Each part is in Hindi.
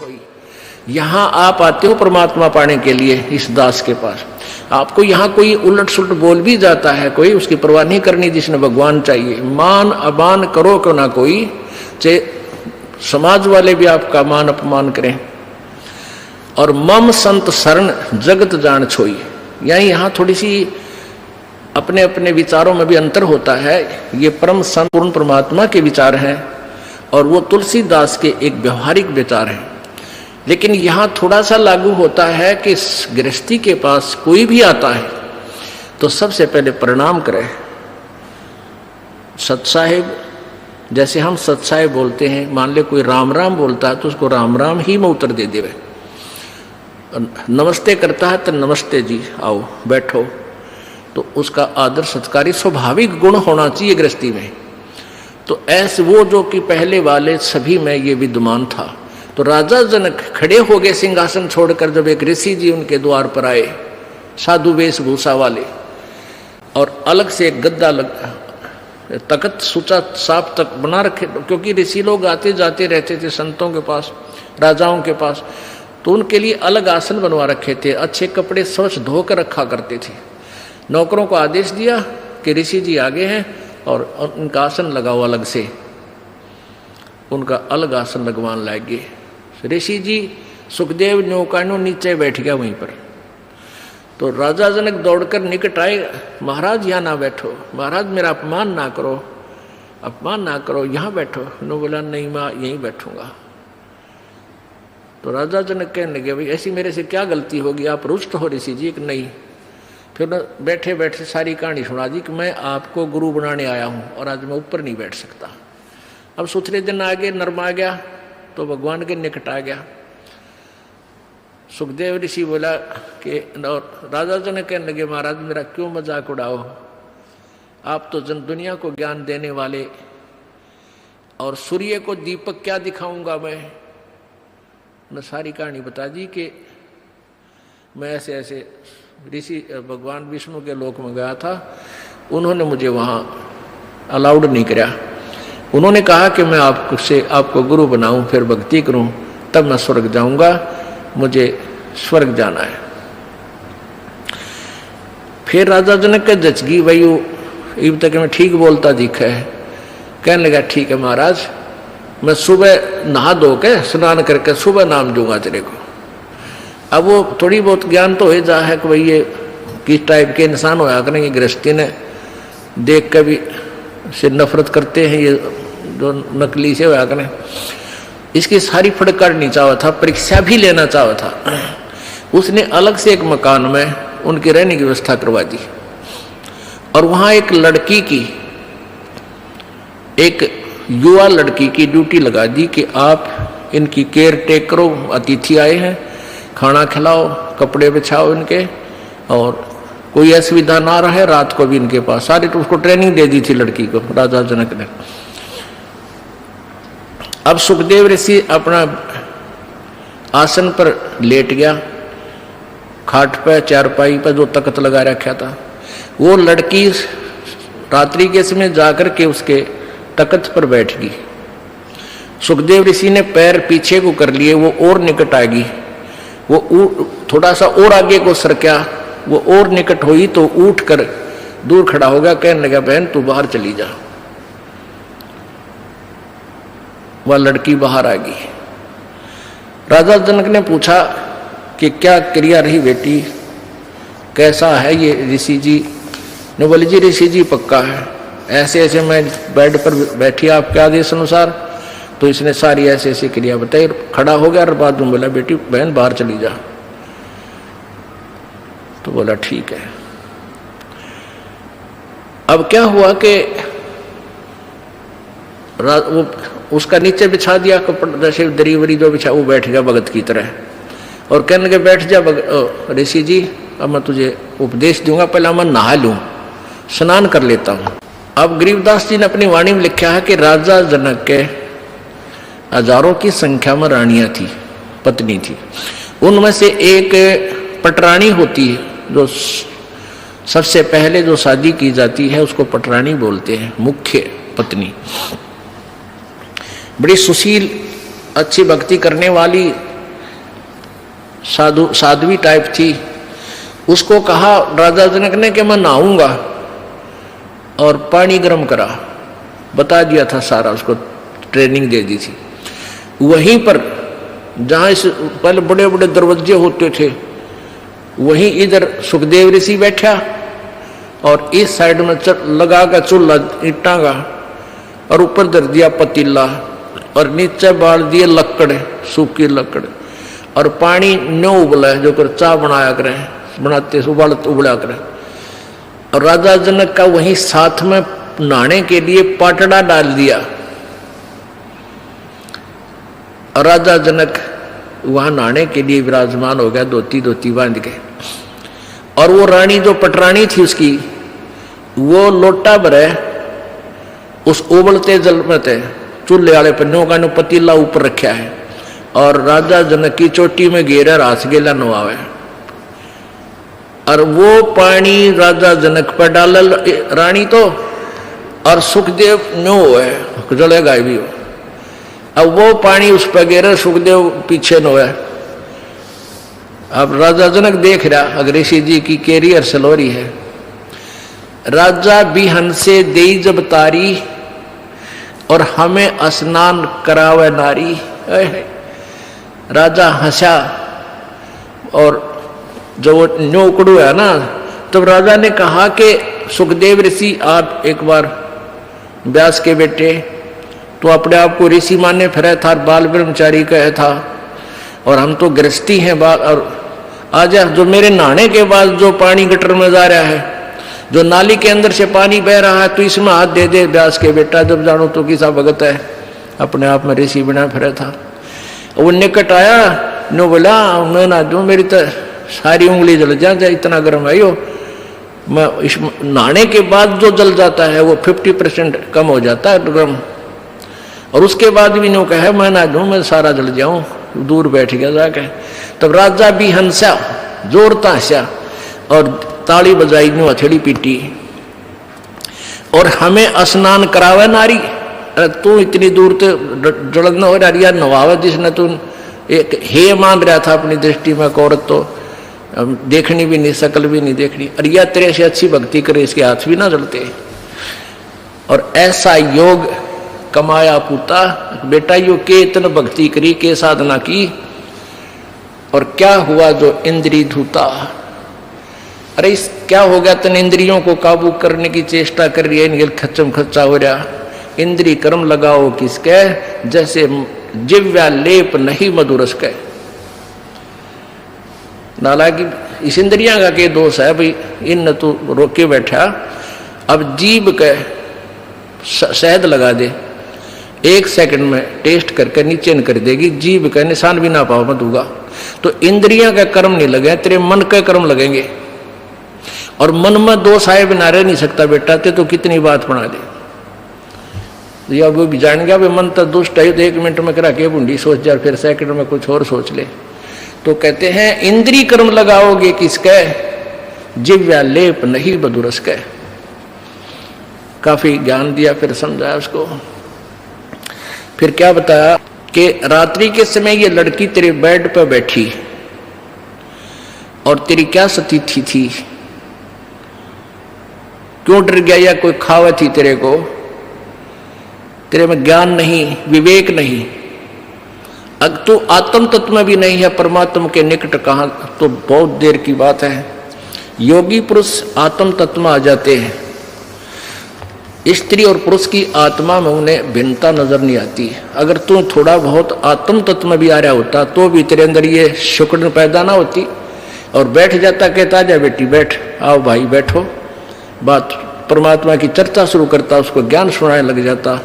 छोई। यहाँ आप आते हो परमात्मा पाने के लिए इस दास के पास, आपको यहाँ कोई उलट सुलट बोल भी जाता है, कोई उसकी परवाह नहीं करनी, जिसने भगवान चाहिए। मान अमान करो क्यों ना कोई, चाहे समाज वाले भी आपका मान अपमान करें। और मम संत शरण जगत जान छोई, यानी यहाँ थोड़ी सी अपने अपने विचारों में भी अंतर होता है। ये परम संत पूर्ण परमात्मा के विचार हैं और वो तुलसीदास के एक व्यवहारिक विचार हैं। लेकिन यहाँ थोड़ा सा लागू होता है कि गृहस्थी के पास कोई भी आता है तो सबसे पहले प्रणाम करे। सत साहेब, जैसे हम सत साहेब बोलते हैं, मान ले कोई राम राम बोलता है तो उसको राम राम ही में उत्तर दे देवे। नमस्ते करता है तो नमस्ते जी, आओ बैठो, तो उसका आदर सत्कारी स्वाभाविक गुण होना चाहिए गृहस्थी में। तो ऐसे वो जो कि पहले वाले सभी में ये विद्यमान था। तो राजा जनक खड़े हो गए सिंहासन छोड़कर जब एक ऋषि जी उनके द्वार पर आए, साधु वेशभूषा वाले, और अलग से एक गद्दा तख्त सुचा साफ तक बना रखे, क्योंकि ऋषि लोग आते जाते रहते थे संतों के पास, राजाओं के पास, तो उनके लिए अलग आसन बनवा रखे थे। अच्छे कपड़े स्वच्छ धोकर रखा करते थे। नौकरों को आदेश दिया कि ऋषि जी आगे हैं और उनका आसन लगाओ, अलग से उनका अलग आसन लगवान लागे। ऋषि जी सुखदेव नौकानो नीचे बैठ गया वहीं पर। तो राजा जनक दौड़कर निकट आए, महाराज यहाँ ना बैठो, महाराज मेरा अपमान ना करो, अपमान ना करो, यहाँ बैठो। उन्होंने बोला नहीं मैं यहीं बैठूंगा। तो राजा जनक कहने लगे भाई ऐसी मेरे से क्या गलती होगी, आप रुष्ट हो ऋषि जी? कि नहीं। फिर बैठे बैठे सारी कहानी सुना दी कि मैं आपको गुरु बनाने आया हूँ और आज मैं ऊपर नहीं बैठ सकता। अब सुथरे दिन आगे नरमा गया तो भगवान के निकट आ गया। सुखदेव ऋषि बोला कि, और राजा जनक कहने लगे महाराज मेरा क्यों मजाक उड़ाओ, आप तो जन दुनिया को ज्ञान देने वाले, और सूर्य को दीपक क्या दिखाऊंगा मैं सारी कहानी बता दी कि मैं ऐसे ऐसे ऋषि भगवान विष्णु के लोक में गया था, उन्होंने मुझे वहाँ अलाउड नहीं किया। उन्होंने कहा कि मैं आपको गुरु बनाऊं, फिर भक्ति करूं, तब मैं स्वर्ग जाऊंगा, मुझे स्वर्ग जाना है। फिर राजा जनक के जचगी वही इब तक मैं ठीक बोलता दिखा है। कहने लगा ठीक है महाराज, मैं सुबह नहा धो के स्नान करके सुबह नाम दूंगा तेरे को। अब वो थोड़ी बहुत ज्ञान तो हो जा है कि भाई ये किस टाइप के इंसान होया करेंगे, गृहस्थी ने देख के भी से नफरत करते हैं, ये जो नकली से होया करें। इसकी सारी फड़कड़नी चाहा था, परीक्षा भी लेना चाहा था। उसने अलग से एक मकान में उनके रहने की व्यवस्था करवा दी और वहाँ एक लड़की की, एक युवा लड़की की ड्यूटी लगा दी कि आप इनकी केयर टेक करो, अतिथि आए हैं, खाना खिलाओ, कपड़े बिछाओ इनके, और कोई असुविधा ना रहे, रात को भी इनके पास। सारी तो उसको ट्रेनिंग दे दी थी लड़की को राजा जनक ने। अब सुखदेव ऋषि अपना आसन पर लेट गया, खाट पे चारपाई पर जो तख्त लगा रखा था। वो लड़की रात्रि के समय जाकर के उसके तख्त पर बैठ गई। सुखदेव ऋषि ने पैर पीछे को कर लिए, वो और निकट आ गई। वो थोड़ा सा और आगे को सरका, वो और निकट हुई तो उठ कर दूर खड़ा हो गया। कहने लगा बहन तू बाहर चली जा। वह लड़की बाहर आ गई। राजा जनक ने पूछा कि क्या क्रिया रही बेटी, कैसा है ये ऋषि जी? ने बोले जी ऋषि जी पक्का है, ऐसे ऐसे मैं बेड पर बैठी आपके आदेश अनुसार। तो इसने सारी ऐसे ऐसी क्रिया बताई, खड़ा हो गया और बाद में बोला बेटी बहन बाहर चली जा। तो बोला ठीक है। अब क्या हुआ कि वो उसका नीचे बिछा दिया कपड़ा, जैसे दरी वरी जो बिछा, वो बैठ गया भगत की तरह और कहने लगे बैठ जा ऋषि जी, अब मैं तुझे उपदेश दूंगा, पहला मैं नहा लूं, स्नान कर लेता हूं। अब गरीबदास जी ने अपनी वाणी में लिखा है कि राजा जनक के हजारों की संख्या में रानियां थी, पत्नी थी। उनमें से एक पटरानी होती है, जो सबसे पहले जो शादी की जाती है उसको पटरानी बोलते हैं, मुख्य पत्नी। बड़ी सुशील, अच्छी भक्ति करने वाली, साध्वी टाइप थी। उसको कहा राजा जनक ने कि मैं नहाऊंगा, और पानी गर्म करा, बता दिया था सारा, उसको ट्रेनिंग दे दी थी। वहीं पर जहाँ इस पहले बड़े बड़े दरवाजे होते थे, वहीं इधर सुखदेव ऋषि बैठा, और इस साइड में लगा का चूल्हा ईंटा का, और ऊपर धर दिया पतीला, और नीचे बाल दिए लकड़, सूखी लकड़, और पानी न्यो उबला है जो कर चाय बनाया करें, बनाते उबला करें। और राजा जनक का वहीं साथ में नहाने के लिए पाटड़ा डाल दिया, और राजा जनक वहां नहाने के लिए विराजमान हो गया, धोती बांध के। और वो रानी जो पटरानी थी उसकी, वो लोटा भरे उस उबलते जल में थे, चूल्हे वाले पन्नों का पतीला ऊपर रखा है, और राजा जनक की चोटी में घेरा रास गेला नवावे, और वो पानी राजा जनक पर डाल रानी तो, और सुखदेव नो है जलेगा भी हो। अब वो पानी उस पर गिरे, सुखदेव पीछे नो है। अब राजा जनक देख रहा अग्रेसी जी की कैरियर सलोरी है। राजा बिहन से देई जब तारी, और हमें स्नान करावे नारी। राजा हंसा, और जो वो न्योकड़ू है ना, तब राजा ने कहा कि सुखदेव ऋषि आप एक बार व्यास के बेटे, तो अपने आप को ऋषि माने फिरे था, बाल ब्रह्मचारी कहे था, और हम तो गृहस्थी हैं बाल। और आज जो मेरे नहाने के बाद जो पानी गटर में जा रहा है, जो नाली के अंदर से पानी बह रहा है, तो इसमें हाथ दे दे व्यास के बेटा, जब जानो तो किसा भगत है, अपने आप में ऋषि बना फिरा था। वो निकट आया, नो बोला मैं ना दूं, मेरी तो सारी उंगली जल जाए, इतना गर्म है यो। मैं इस नहाने के बाद जो जल जाता है वो 50% कम हो जाता है गर्म, और उसके बाद भी नो कहे मैं ना दूं, मैं सारा जल जाऊं, दूर बैठ गया जाके। तब राजा भी हंसा, जोरता हंसा, और ताली बजाई, नो हथेली पीटी, और हमें स्नान करावे नारी। अरे तू इतनी दूर तो जलन हो रहा, नवावे जिसने तू एक हे मान रहा था अपनी दृष्टि में, औरत तो देखनी भी नहीं, शकल भी नहीं देखनी, अरे या तेरे से अच्छी भक्ति करे, इसके हाथ भी ना जलते। और ऐसा योग कमाया पूता, बेटा यो के इतना भक्ति करी, के साधना की, और क्या हुआ जो इंद्री धूता। अरे इस क्या हो गया, तन इंद्रियों को काबू करने की चेष्टा कर रही है, इनके खच्चम खच्चा हो रहा। इंद्री कर्म लगाओ किसके, जैसे जिव्या लेप नहीं मधुरस के। नालाकि इस इंद्रिया का के दोष है भाई, इन तू रोके बैठा। अब जीभ के शहद लगा दे, 1 सेकंड में टेस्ट करके नीचे न कर देगी, जीभ का निशान भी ना पाओ मत होगा। तो इंद्रिया का कर्म नहीं लगे, तेरे मन के कर्म लगेंगे, और मन में दोष आए बिना रह नहीं सकता बेटा, ते तो कितनी बात बना दे। या वो भी जान गया मन तो दुष्ट है, तो 1 मिनट में करा के बूंदी सोच जा, फिर सेकंड में कुछ और सोच ले। तो कहते हैं इंद्री कर्म लगाओगे किसके, जिव्या लेप नहीं मधुरस के। काफी ज्ञान दिया, फिर समझाया उसको। फिर क्या बताया कि रात्रि के समय ये लड़की तेरे बेड पर बैठी, और तेरी क्या स्थिति थी, क्यों डर गया, या कोई खावा थी तेरे को, तेरे में ज्ञान नहीं, विवेक नहीं, अगर तू आत्म तत्व में भी नहीं है, परमात्मा के निकट कहां, तो बहुत देर की बात है। योगी पुरुष आत्म तत्व में आ जाते हैं, स्त्री और पुरुष की आत्मा में उन्हें भिन्नता नजर नहीं आती। अगर तू थोड़ा बहुत आत्म तत्व में भी आ रहा होता, तो भी तेरे अंदर ये शुक्र पैदा ना होती, और बैठ जाता, कहता जा बेटी बैठ, आओ भाई बैठो, बात परमात्मा की चर्चा शुरू करता, उसको ज्ञान सुनाने लग जाता।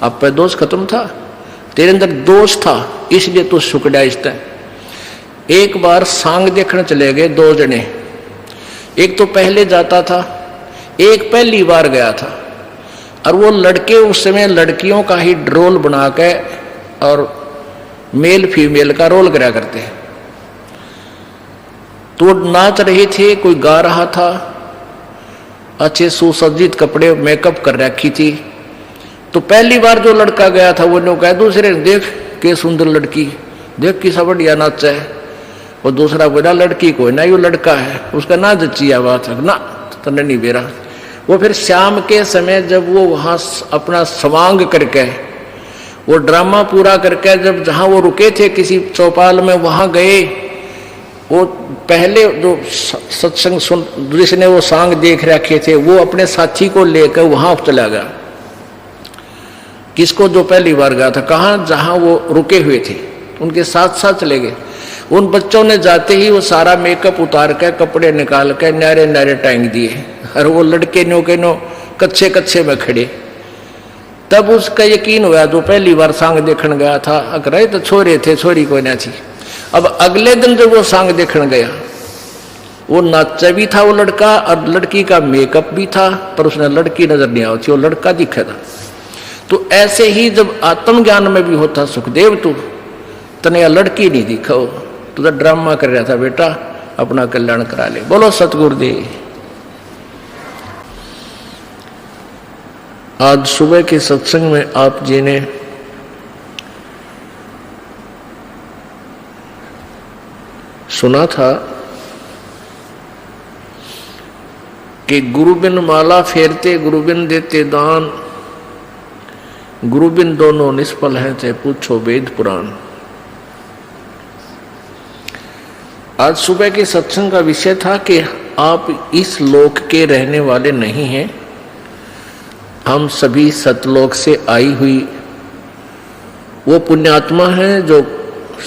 आप पे दोष खत्म था, तेरे अंदर दोष था, इसलिए तो सुकड़ा इस। एक बार सांग देखने चले गए 2 जने, एक तो पहले जाता था, एक पहली बार गया था। और वो लड़के उस समय लड़कियों का ही रोल बना के और मेल फीमेल का रोल करा करते हैं। तो नाच रहे थे, कोई गा रहा था, अच्छे सुसज्जित कपड़े मेकअप कर रखी थी। तो पहली बार जो लड़का गया था वो लोग कहा दूसरे, देख के सुंदर लड़की, देख किसा बढ़िया नाच है। वो दूसरा बोला लड़की को ना, यो लड़का है, उसका ना जच्ची बात है ना, तो नहीं बेरा। वो फिर शाम के समय जब वो वहाँ अपना स्वांग करके, वो ड्रामा पूरा करके, जब जहाँ वो रुके थे किसी चौपाल में वहाँ गए, वो पहले जो सत्संग सुन जिसने वो सांग देख रखे थे वो अपने साथी को लेकर वहाँ चला गया। किसको? जो पहली बार गया था। कहाँ? जहाँ वो रुके हुए थे, उनके साथ साथ चले गए। उन बच्चों ने जाते ही वो सारा मेकअप उतार कर, कपड़े निकाल कर नारे नारे टांग दिए, और वो लड़के नो के नो कच्चे कच्चे में खड़े। तब उसका यकीन हुआ, जो पहली बार सांग देखने गया था, अगर तो छोरे थे, छोरी कोई ना थी। अब अगले दिन जब वो सांग देखने गया, वो नाचा भी था वो लड़का, और लड़की का मेकअप भी था, पर उसने लड़की नजर नहीं आई थी, वो लड़का दिखा था। तो ऐसे ही जब आत्मज्ञान में भी होता, सुखदेव तू तने लड़की नहीं दिखा, तो ड्रामा कर रहा था, बेटा अपना कल्याण करा ले। बोलो सतगुरुदेव। आज सुबह के सत्संग में आप जी ने सुना था कि गुरु बिन माला फेरते, गुरु बिन देते दान, गुरु बिन दोनों निष्फल हैं, चाहे पूछो वेद पुराण। आज सुबह के सत्संग का विषय था कि आप इस लोक के रहने वाले नहीं हैं, हम सभी सतलोक से आई हुई वो पुण्यात्मा हैं जो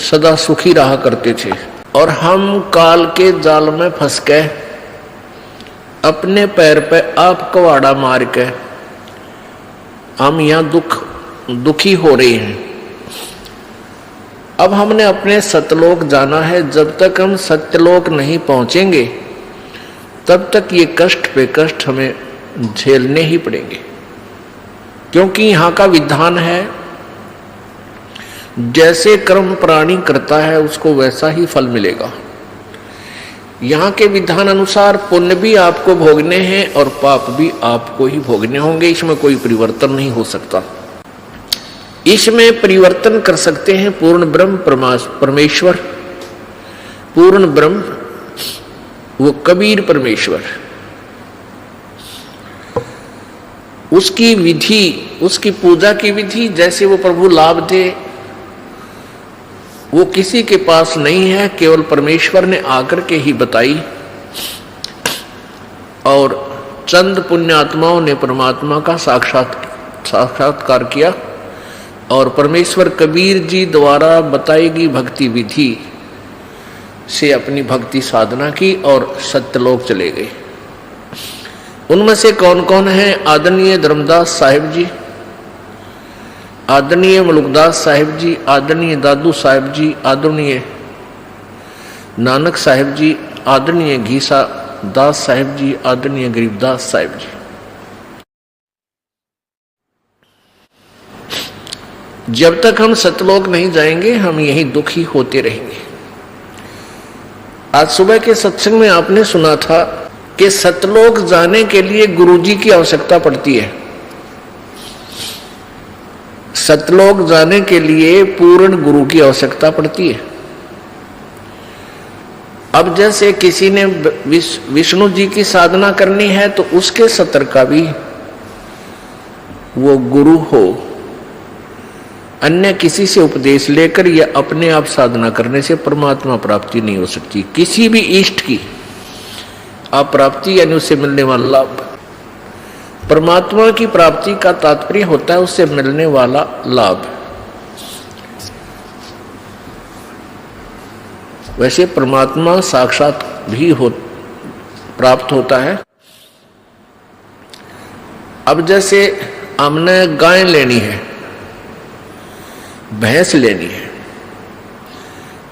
सदा सुखी रहा करते थे, और हम काल के जाल में फंस के अपने पैर पे आप कवाड़ा मार के हम यहाँ दुखी हो रहे हैं। अब हमने अपने सतलोक जाना है। जब तक हम सत्यलोक नहीं पहुंचेंगे तब तक ये कष्ट पे कष्ट हमें झेलने ही पड़ेंगे, क्योंकि यहाँ का विधान है जैसे कर्म प्राणी करता है उसको वैसा ही फल मिलेगा। यहाँ के विधान अनुसार पुण्य भी आपको भोगने हैं और पाप भी आपको ही भोगने होंगे। इसमें कोई परिवर्तन नहीं हो सकता। इसमें परिवर्तन कर सकते हैं पूर्ण ब्रह्म परमेश्वर, पूर्ण ब्रह्म वो कबीर परमेश्वर। उसकी विधि, उसकी पूजा की विधि जैसे वो प्रभु लाभ दे, वो किसी के पास नहीं है, केवल परमेश्वर ने आकर के ही बताई। और चंद पुण्यात्माओं ने परमात्मा का साक्षात्कार किया, और परमेश्वर कबीर जी द्वारा बताई गई भक्ति विधि से अपनी भक्ति साधना की और सत्यलोक चले गए। उनमें से कौन कौन है? आदरणीय धर्मदास साहिब जी, आदरणीय मलुकदास साहिब जी, आदरणीय दादू साहिब जी, आदरणीय नानक साहिब जी, आदरणीय घीसा दास साहिब जी, आदरणीय गरीबदास साहिब जी। जब तक हम सतलोक नहीं जाएंगे हम यही दुखी होते रहेंगे। आज सुबह के सत्संग में आपने सुना था कि सतलोक जाने के लिए गुरुजी की आवश्यकता पड़ती है। सतलोक जाने के लिए पूर्ण गुरु की आवश्यकता पड़ती है। अब जैसे किसी ने विष्णु जी की साधना करनी है तो उसके सत्र का भी वो गुरु हो, अन्य किसी से उपदेश लेकर या अपने आप साधना करने से परमात्मा प्राप्ति नहीं हो सकती। किसी भी इष्ट की आप प्राप्ति यानी उससे मिलने वाला लाभ। परमात्मा की प्राप्ति का तात्पर्य होता है उससे मिलने वाला लाभ। वैसे परमात्मा साक्षात भी प्राप्त होता है। अब जैसे हमने गाय लेनी है, भैंस लेनी है,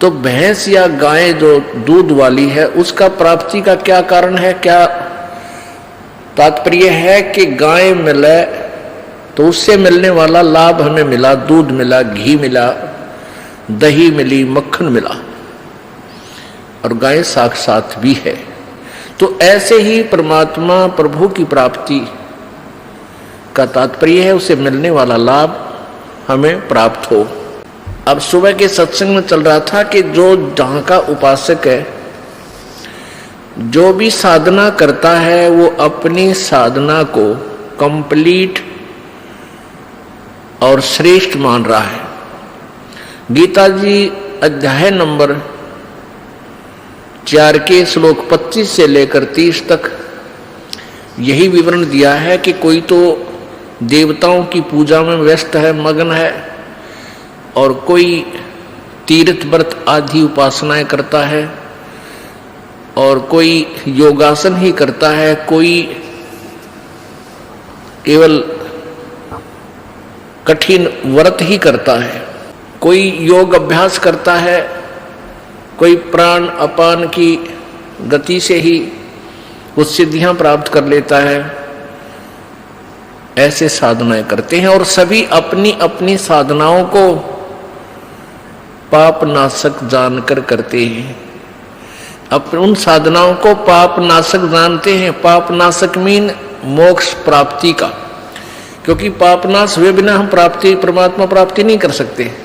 तो भैंस या गाय जो दूध वाली है उसका प्राप्ति का क्या कारण है, क्या तात्पर्य है कि गाय मिले तो उससे मिलने वाला लाभ हमें मिला, दूध मिला, घी मिला, दही मिली, मक्खन मिला, और गाय साक्षात भी है। तो ऐसे ही परमात्मा प्रभु की प्राप्ति का तात्पर्य है उससे मिलने वाला लाभ हमें प्राप्त हो। अब सुबह के सत्संग में चल रहा था कि जो जहां का उपासक है, जो भी साधना करता है वो अपनी साधना को कंप्लीट और श्रेष्ठ मान रहा है। गीता जी अध्याय नंबर 4 के श्लोक 25 से लेकर 30 तक यही विवरण दिया है कि कोई तो देवताओं की पूजा में व्यस्त है, मग्न है, और कोई तीर्थ व्रत आदि उपासनाएं करता है, और कोई योगासन ही करता है, कोई केवल कठिन व्रत ही करता है, कोई योग अभ्यास करता है, कोई प्राण अपान की गति से ही कुछ सिद्धियां प्राप्त कर लेता है। ऐसे साधनाएं करते हैं और सभी अपनी अपनी साधनाओं को पाप नाशक जानकर करते हैं। अब उन साधनाओं को पाप नाशक जानते हैं। पाप नाशक मीन मोक्ष प्राप्ति का, क्योंकि पाप नाश हुए बिना हम प्राप्ति परमात्मा प्राप्ति नहीं कर सकते।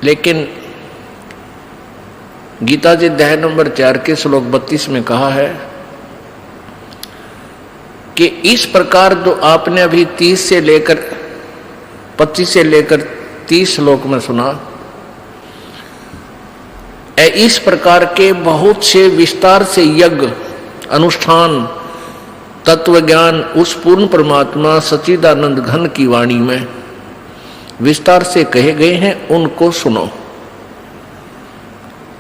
लेकिन गीता जी अध्याय नंबर 4 के श्लोक 32 में कहा है कि इस प्रकार जो आपने अभी 25 से लेकर 30 श्लोक में सुना, इस प्रकार के बहुत से विस्तार से यज्ञ अनुष्ठान तत्व ज्ञान उस पूर्ण परमात्मा सच्चिदानंद घन की वाणी में विस्तार से कहे गए हैं, उनको सुनो।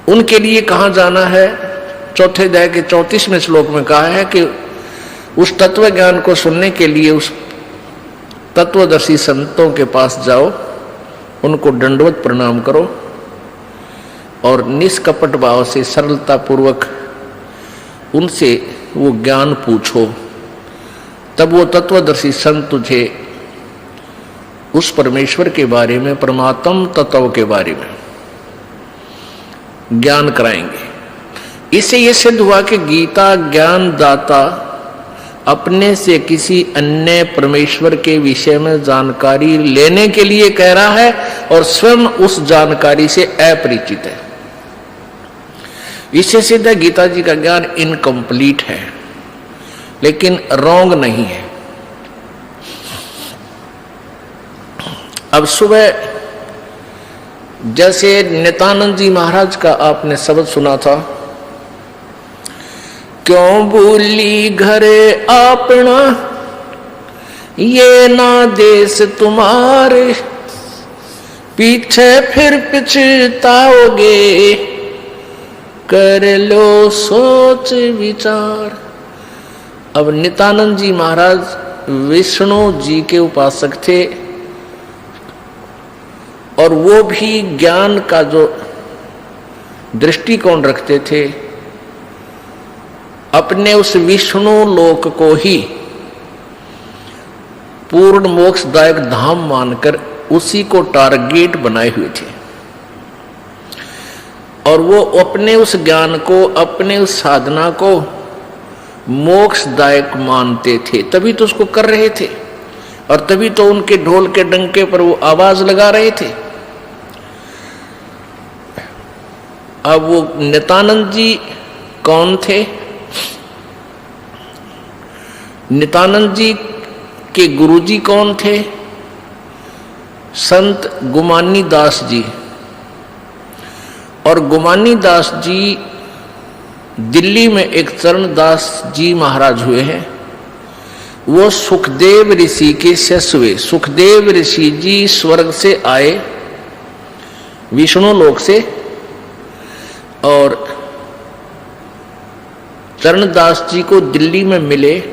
उनके लिए कहाँ जाना है? चौथे अध्याय के 34वें श्लोक में कहा है कि उस तत्व ज्ञान को सुनने के लिए उस तत्वदर्शी संतों के पास जाओ, उनको दंडवत प्रणाम करो और निष्कपट भाव से सरलता पूर्वक उनसे वो ज्ञान पूछो। तब वो तत्वदर्शी संत तुझे उस परमेश्वर के बारे में, परमात्म तत्व के बारे में ज्ञान कराएंगे। इससे ये सिद्ध हुआ कि गीता ज्ञान दाता अपने से किसी अन्य परमेश्वर के विषय में जानकारी लेने के लिए कह रहा है और स्वयं उस जानकारी से अपरिचित है। इससे सिद्ध है गीता जी का ज्ञान इनकम्प्लीट है, लेकिन रॉन्ग नहीं है। अब सुबह जैसे नित्यानंद जी महाराज का आपने शब्द सुना था, क्यों भूली घरे अपना ये ना देश तुम्हारे, पीछे फिर पछताओगे, कर लो सोच विचार। अब नित्यानंद जी महाराज विष्णु जी के उपासक थे और वो भी ज्ञान का जो दृष्टिकोण रखते थे, अपने उस विष्णु लोक को ही पूर्ण मोक्षदायक धाम मानकर उसी को टारगेट बनाए हुए थे। और वो अपने उस ज्ञान को, अपने उस साधना को मोक्षदायक मानते थे, तभी तो उसको कर रहे थे और तभी तो उनके ढोल के डंके पर वो आवाज लगा रहे थे। अब वो नित्यानंद जी कौन थे? नित्यानंद जी के गुरुजी कौन थे? संत गुमानी दास जी। और गुमानी दास जी दिल्ली में एक चरणदास जी महाराज हुए हैं। वो सुखदेव ऋषि के शिष्य हुए। सुखदेव ऋषि जी स्वर्ग से आए, विष्णु लोक से, और चरणदास जी को दिल्ली में मिले,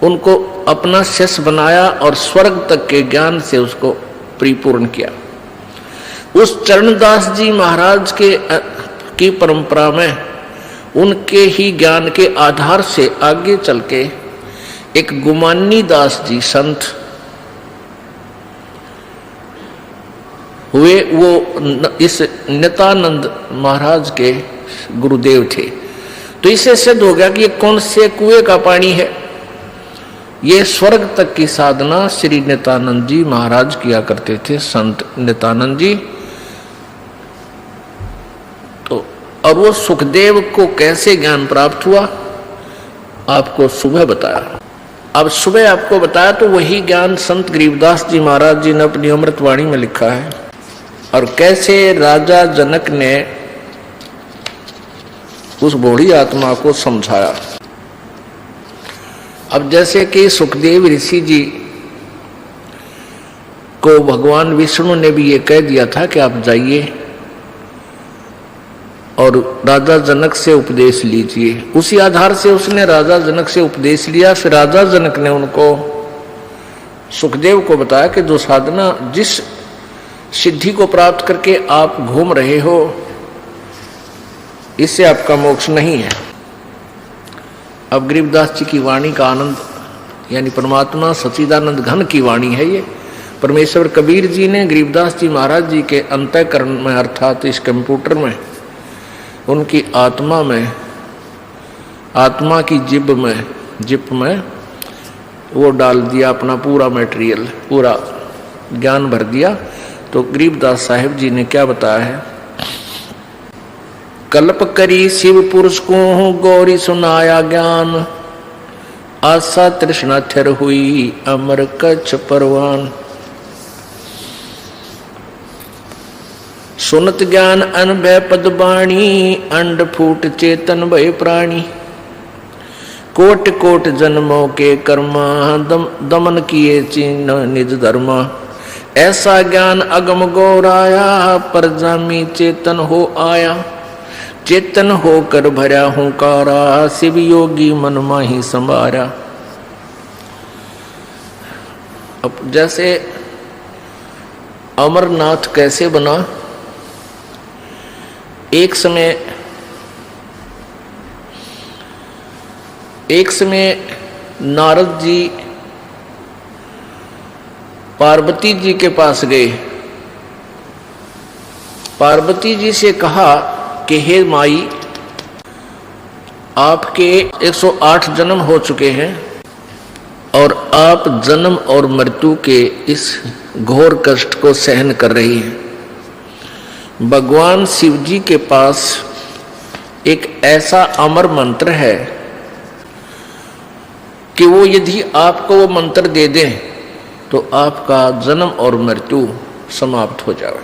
उनको अपना शिष्य बनाया और स्वर्ग तक के ज्ञान से उसको परिपूर्ण किया। उस चरणदास जी महाराज की परंपरा में उनके ही ज्ञान के आधार से आगे चल के एक गुमानी दास जी संत हुए। वो इस नित्यानंद महाराज के गुरुदेव थे। तो इससे सिद्ध हो गया कि ये कौन से कुएं का पानी है। ये स्वर्ग तक की साधना श्री नित्यानंद जी महाराज किया करते थे, संत नित्यानंद जी। तो और वो सुखदेव को कैसे ज्ञान प्राप्त हुआ आपको सुबह बताया। अब सुबह आपको बताया तो वही ज्ञान संत गरीबदास जी महाराज जी ने अपनी अमृतवाणी में लिखा है। और कैसे राजा जनक ने उस बूढ़ी आत्मा को समझाया। अब जैसे कि सुखदेव ऋषि जी को भगवान विष्णु ने भी ये कह दिया था कि आप जाइए और राजा जनक से उपदेश लीजिए, उसी आधार से उसने राजा जनक से उपदेश लिया। फिर राजा जनक ने उनको सुखदेव को बताया कि जो साधना जिस सिद्धि को प्राप्त करके आप घूम रहे हो इससे आपका मोक्ष नहीं है। अब गरीबदास जी की वाणी का आनंद, यानी परमात्मा सच्चिदानंद घन की वाणी है ये। परमेश्वर कबीर जी ने गरीबदास जी महाराज जी के अंतःकरण में अर्थात इस कंप्यूटर में उनकी आत्मा में, आत्मा की जिप में वो डाल दिया अपना पूरा मटेरियल, पूरा ज्ञान भर दिया। तो गरीबदास साहिब जी ने क्या बताया है, कल्प करी शिव पुरुष को गौरी सुनाया ज्ञान, आशा तृष्णा थिर हुई अमर कच्छ परवान। सुनत ज्ञान अनभय पद बाणी, अंड फूट चेतन भय प्राणी। कोट कोट जन्मों के कर्मा, दमन किए चिन्ह निज धर्मा। ऐसा ज्ञान अगम गौराया, पर जामी चेतन हो आया। चेतन होकर भरा हुंकारा, शिव योगी मन माही संभारा। अब जैसे अमरनाथ कैसे बना, एक समय नारद जी पार्वती जी के पास गए। पार्वती जी से कहा कि हे माई, आपके 108 जन्म हो चुके हैं और आप जन्म और मृत्यु के इस घोर कष्ट को सहन कर रही हैं। भगवान शिव जी के पास एक ऐसा अमर मंत्र है कि वो यदि आपको वो मंत्र दे दें तो आपका जन्म और मृत्यु समाप्त हो जाए।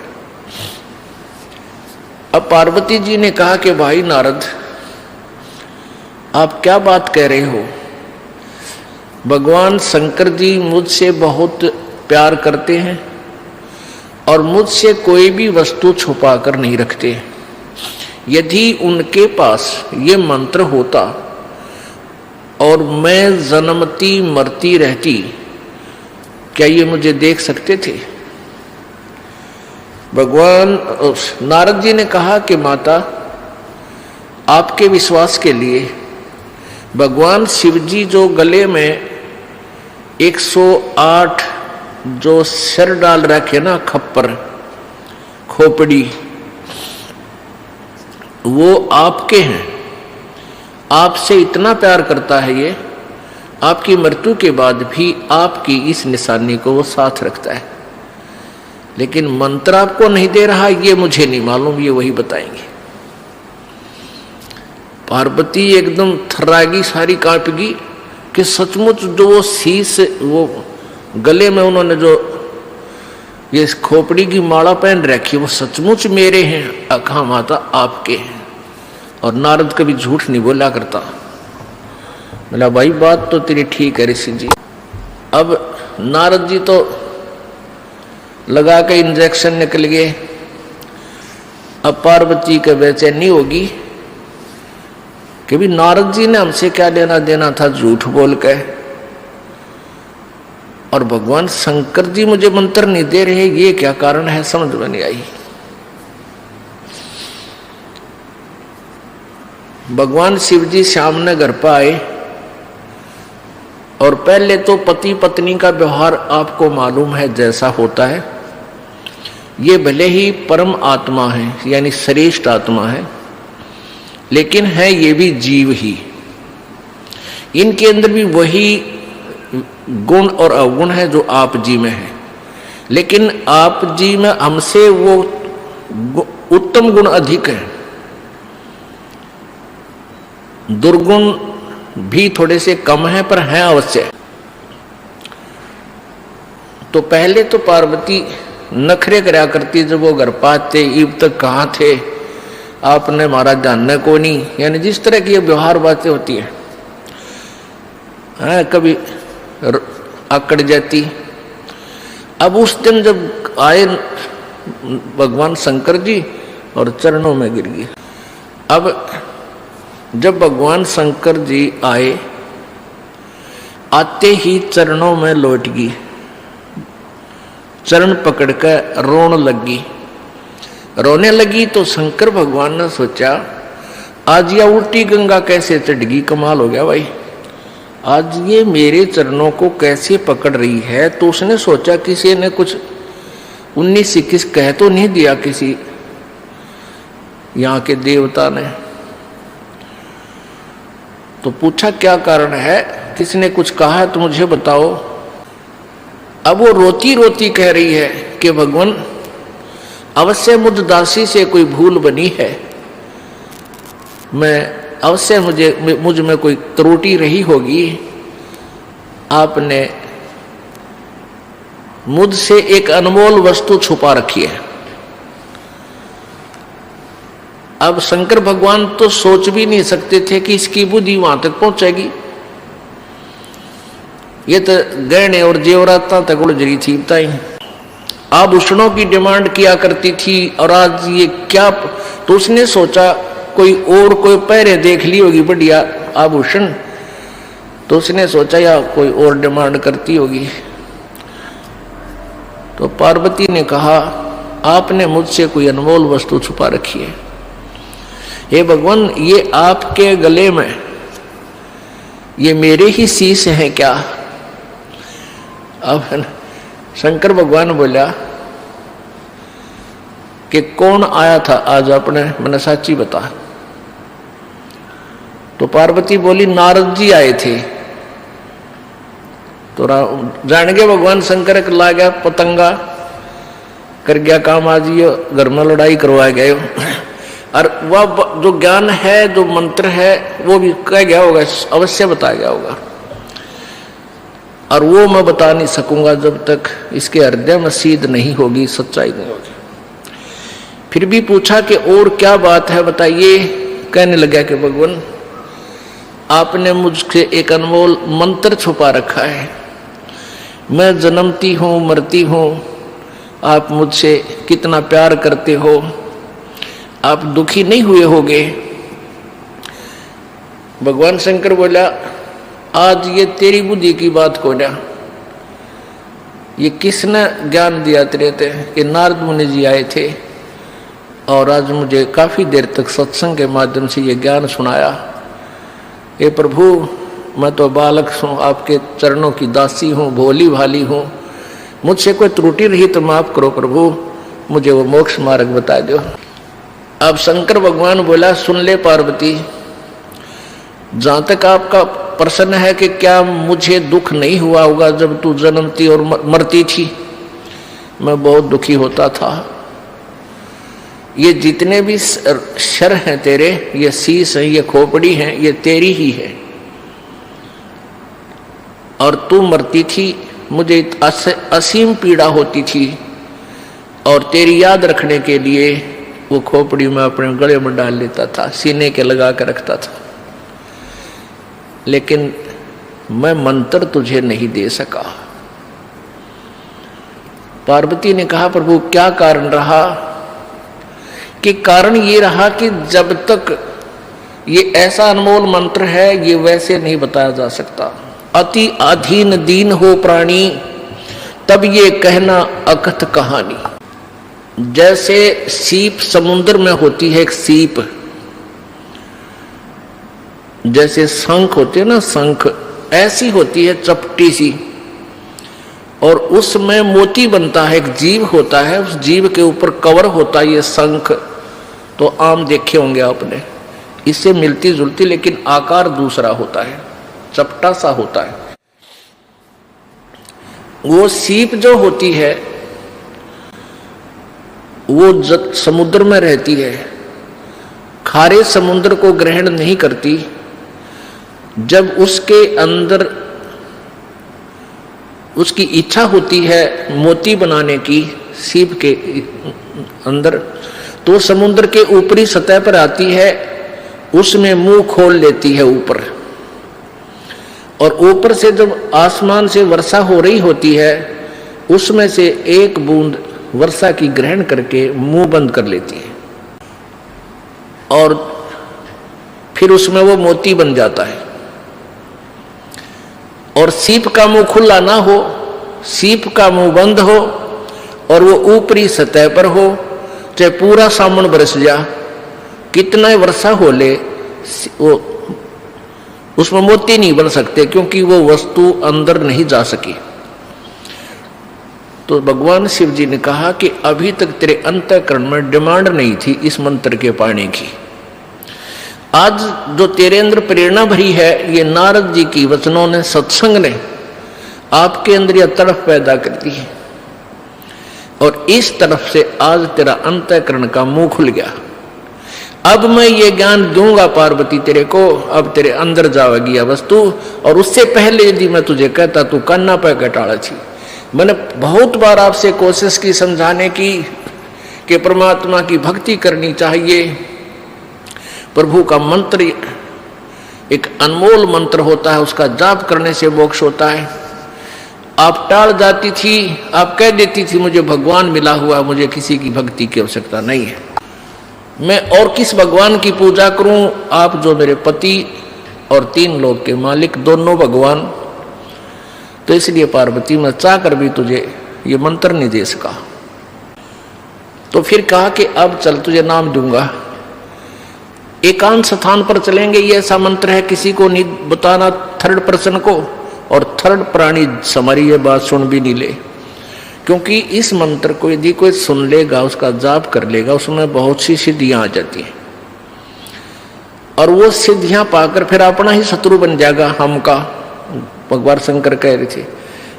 अब पार्वती जी ने कहा कि भाई नारद, आप क्या बात कह रहे हो? भगवान शंकर जी मुझसे बहुत प्यार करते हैं और मुझसे कोई भी वस्तु छुपा कर नहीं रखते। यदि उनके पास ये मंत्र होता और मैं जन्मती मरती रहती, क्या ये मुझे देख सकते थे? भगवान नारद जी ने कहा कि माता, आपके विश्वास के लिए भगवान शिव जी जो गले में 108 जो सिर डाल रखे ना, खप्पर खोपड़ी, वो आपके हैं। आपसे इतना प्यार करता है ये, आपकी मृत्यु के बाद भी आपकी इस निशानी को वो साथ रखता है। लेकिन मंत्र आपको नहीं दे रहा, ये मुझे नहीं मालूम, ये वही बताएंगे। पार्वती एकदम थर्रागी, सारी कांपगी कि सचमुच जो वो शीश, वो गले में उन्होंने जो ये खोपड़ी की माला पहन रखी, वो सचमुच मेरे हैं। अखा माता आपके हैं। और नारद कभी झूठ नहीं बोला करता। बोला भाई बात तो तेरी ठीक है ऋषि जी। अब नारद जी तो लगा के इंजेक्शन निकल गए। अब पार्वती के बेचैनी होगी कि भी नारद जी ने हमसे क्या लेना देना था झूठ बोल के, और भगवान शंकर जी मुझे मंत्र नहीं दे रहे, ये क्या कारण है, समझ में नहीं आई। भगवान शिव जी सामने घर पर आए और पहले तो पति पत्नी का व्यवहार आपको मालूम है जैसा होता है। ये भले ही परम आत्मा है, यानी श्रेष्ठ आत्मा है, लेकिन है ये भी जीव ही। इनके अंदर भी वही गुण और अवगुण है जो आप जी में है, लेकिन आप जी में हमसे वो उत्तम गुण अधिक है, दुर्गुण भी थोड़े से कम है पर हैं अवश्य। तो पहले तो पार्वती नखरे कराया करती, जब वो घर पाते इब तक कहाँ थे आपने हमारा जानने को नहीं, यानी जिस तरह की ये व्यवहार बातें होती है, कभी आकड़ जाती। अब उस दिन जब आए भगवान शंकर जी और चरणों में गिर गई। अब जब भगवान शंकर जी आए, आते ही चरणों में लौट गई, चरण पकड़कर रोने लगी। रोने लगी तो शंकर भगवान ने सोचा आज यह उल्टी गंगा कैसे चढ़ गई, कमाल हो गया भाई, आज ये मेरे चरणों को कैसे पकड़ रही है। तो उसने सोचा किसी ने कुछ 19-21 कह तो नहीं दिया किसी यहाँ के देवता ने। तो पूछा क्या कारण है, किसने कुछ कहा है तो मुझे बताओ। अब वो रोती रोती कह रही है कि भगवान अवश्य मुझ दासी से कोई भूल बनी है, मैं अवश्य मुझ में कोई त्रुटि रही होगी, आपने मुझसे एक अनमोल वस्तु छुपा रखी है। अब शंकर भगवान तो सोच भी नहीं सकते थे कि इसकी बुद्धि वहां तक पहुंचेगी। ये तो गहने और जेवरात तक उलझ रही थी, बताई आभूषणों की डिमांड किया करती थी, और आज ये क्या। तो उसने सोचा कोई पहरे देख ली होगी बढ़िया आभूषण, तो उसने सोचा या कोई और डिमांड करती होगी। तो पार्वती ने कहा आपने मुझसे कोई अनमोल वस्तु छुपा रखी है, हे भगवान ये आपके गले में ये मेरे ही शीश हैं क्या। अब शंकर भगवान बोला कि कौन आया था आज अपने, मैंने साची बता। तो पार्वती बोली नारद जी आए थे। तो जान गए भगवान शंकर ला गया पतंगा कर गया काम, आज ये घर में लड़ाई करवा गए। और वह जो ज्ञान है जो मंत्र है वो भी कह गया होगा, अवश्य बताया गया होगा, और वो मैं बता नहीं सकूंगा जब तक इसके हृदय में सीध नहीं होगी, सच्चाई नहीं होगी। फिर भी पूछा कि और क्या बात है बताइए। कहने लगा कि भगवान आपने मुझसे एक अनमोल मंत्र छुपा रखा है, मैं जन्मती हूँ मरती हूँ, आप मुझसे कितना प्यार करते हो, आप दुखी नहीं हुए होगे। भगवान शंकर बोला आज ये तेरी बुद्धि की बात को ना, ये किसने ज्ञान दिया तेरे ते कि नारद मुनि जी आए थे और आज मुझे काफी देर तक सत्संग के माध्यम से ये ज्ञान सुनाया। हे प्रभु मैं तो बालक हूँ, आपके चरणों की दासी हूँ, भोली भाली हूँ, मुझसे कोई त्रुटि रही तो माफ करो प्रभु, मुझे वो मोक्ष मार्ग बता दो। अब शंकर भगवान बोला सुन ले पार्वती, जहां तक आपका प्रश्न है कि क्या मुझे दुख नहीं हुआ होगा जब तू जन्मती और मरती थी, मैं बहुत दुखी होता था। ये जितने भी शर हैं तेरे, ये शीश है, ये खोपड़ी है, ये तेरी ही है, और तू मरती थी मुझे असीम पीड़ा होती थी, और तेरी याद रखने के लिए वो खोपड़ी में अपने गले में डाल लेता था, सीने के लगा कर रखता था, लेकिन मैं मंत्र तुझे नहीं दे सका। पार्वती ने कहा प्रभु क्या कारण रहा। कि कारण ये रहा कि जब तक ये ऐसा अनमोल मंत्र है ये वैसे नहीं बताया जा सकता। अति अधीन दीन हो प्राणी तब ये कहना अकथ कहानी। जैसे सीप समुद्र में होती है, एक सीप जैसे शंख होते हैं ना, शंख ऐसी होती है चपटी सी, और उसमें मोती बनता है, एक जीव होता है, उस जीव के ऊपर कवर होता है ये शंख। तो आम देखे होंगे आपने, इससे मिलती जुलती लेकिन आकार दूसरा होता है, चपटा सा होता है। वो सीप जो होती है वो समुद्र में रहती है, खारे समुद्र को ग्रहण नहीं करती। जब उसके अंदर उसकी इच्छा होती है मोती बनाने की सीप के अंदर, तो समुद्र के ऊपरी सतह पर आती है, उसमें मुंह खोल लेती है ऊपर, और ऊपर से जब आसमान से वर्षा हो रही होती है उसमें से एक बूंद वर्षा की ग्रहण करके मुंह बंद कर लेती है, और फिर उसमें वो मोती बन जाता है। और सीप का मुंह खुला ना हो, सीप का मुंह बंद हो, और वो ऊपरी सतह पर हो, चाहे पूरा सावन बरस जा, कितना वर्षा हो ले, वो उसमें मोती नहीं बन सकते, क्योंकि वो वस्तु अंदर नहीं जा सकी। तो भगवान शिव जी ने कहा कि अभी तक तेरे अंतःकरण में डिमांड नहीं थी इस मंत्र के पाने की। आज जो तेरे अंदर प्रेरणा भरी है, ये नारद जी की वचनों ने, सत्संग ने आपके अंदर यह तड़फ पैदा कर दी है, और इस तरफ से आज तेरा अंतःकरण का मुंह खुल गया। अब मैं ये ज्ञान दूंगा पार्वती तेरे को, अब तेरे अंदर जाएगी यह वस्तु। और उससे पहले यदि मैं तुझे कहता तू कान्ना पे कटाड़ा छी। मैंने बहुत बार आपसे कोशिश की समझाने की कि परमात्मा की भक्ति करनी चाहिए, प्रभु का मंत्र एक अनमोल मंत्र होता है, उसका जाप करने से मोक्ष होता है। आप टाल जाती थी, आप कह देती थी मुझे भगवान मिला हुआ, मुझे किसी की भक्ति की आवश्यकता नहीं है, मैं और किस भगवान की पूजा करूं। आप जो मेरे पति और 3 लोक के मालिक, दोनों भगवान, तो इसलिए पार्वती मैं चाह कर भी तुझे ये मंत्र नहीं दे सका। तो फिर कहा कि अब चल तुझे नाम दूंगा, एकांत स्थान पर चलेंगे, ये ऐसा मंत्र है किसी को नहीं बताना, थर्ड पर्सन को, और थर्ड प्राणी हमारी ये बात सुन भी नहीं ले, क्योंकि इस मंत्र को यदि कोई सुन लेगा, उसका जाप कर लेगा, उसमें बहुत सी सिद्धियां आ जाती हैं, और वो सिद्धियां पाकर फिर अपना ही शत्रु बन जाएगा हमका, भगवान शंकर कह रहे थे।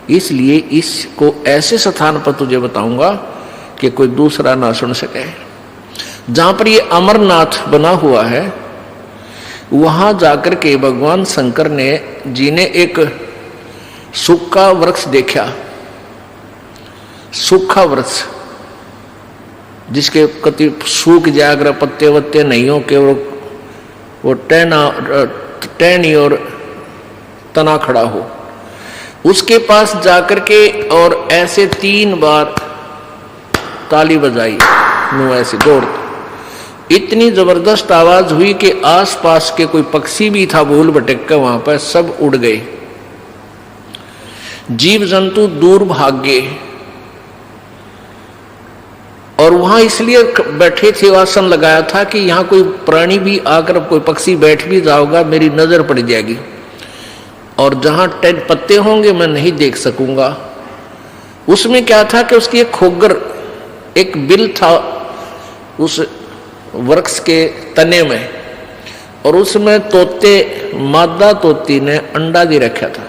इसलिए इसको ऐसे स्थान पर तुझे बताऊंगा कि कोई दूसरा ना सुन सके। जहां पर ये अमरनाथ बना हुआ है, वहां जाकर के भगवान शंकर जी ने एक सूखा वृक्ष देखा, सूखा वृक्ष जिसके कति सूख जागर पत्ते वत्ते नहीं हो के वो टहनी और तना खड़ा हो, उसके पास जाकर के और ऐसे 3 बार ताली बजाई, नो ऐसे दौड़, इतनी जबरदस्त आवाज हुई कि आसपास के कोई पक्षी भी था भूल भटक कर वहां पर सब उड़ गए, जीव जंतु दूर भाग गए। और वहां इसलिए बैठे थे, आसन लगाया था कि यहां कोई प्राणी भी आकर, कोई पक्षी बैठ भी जाओगा मेरी नजर पड़ जाएगी, और जहां पत्ते होंगे मैं नहीं देख सकूंगा। उसमें क्या था कि उसकी एक खोगर, एक बिल था उस वृक्ष के तने में, और उसमें तोते, मादा तोती ने अंडा दे रखा था,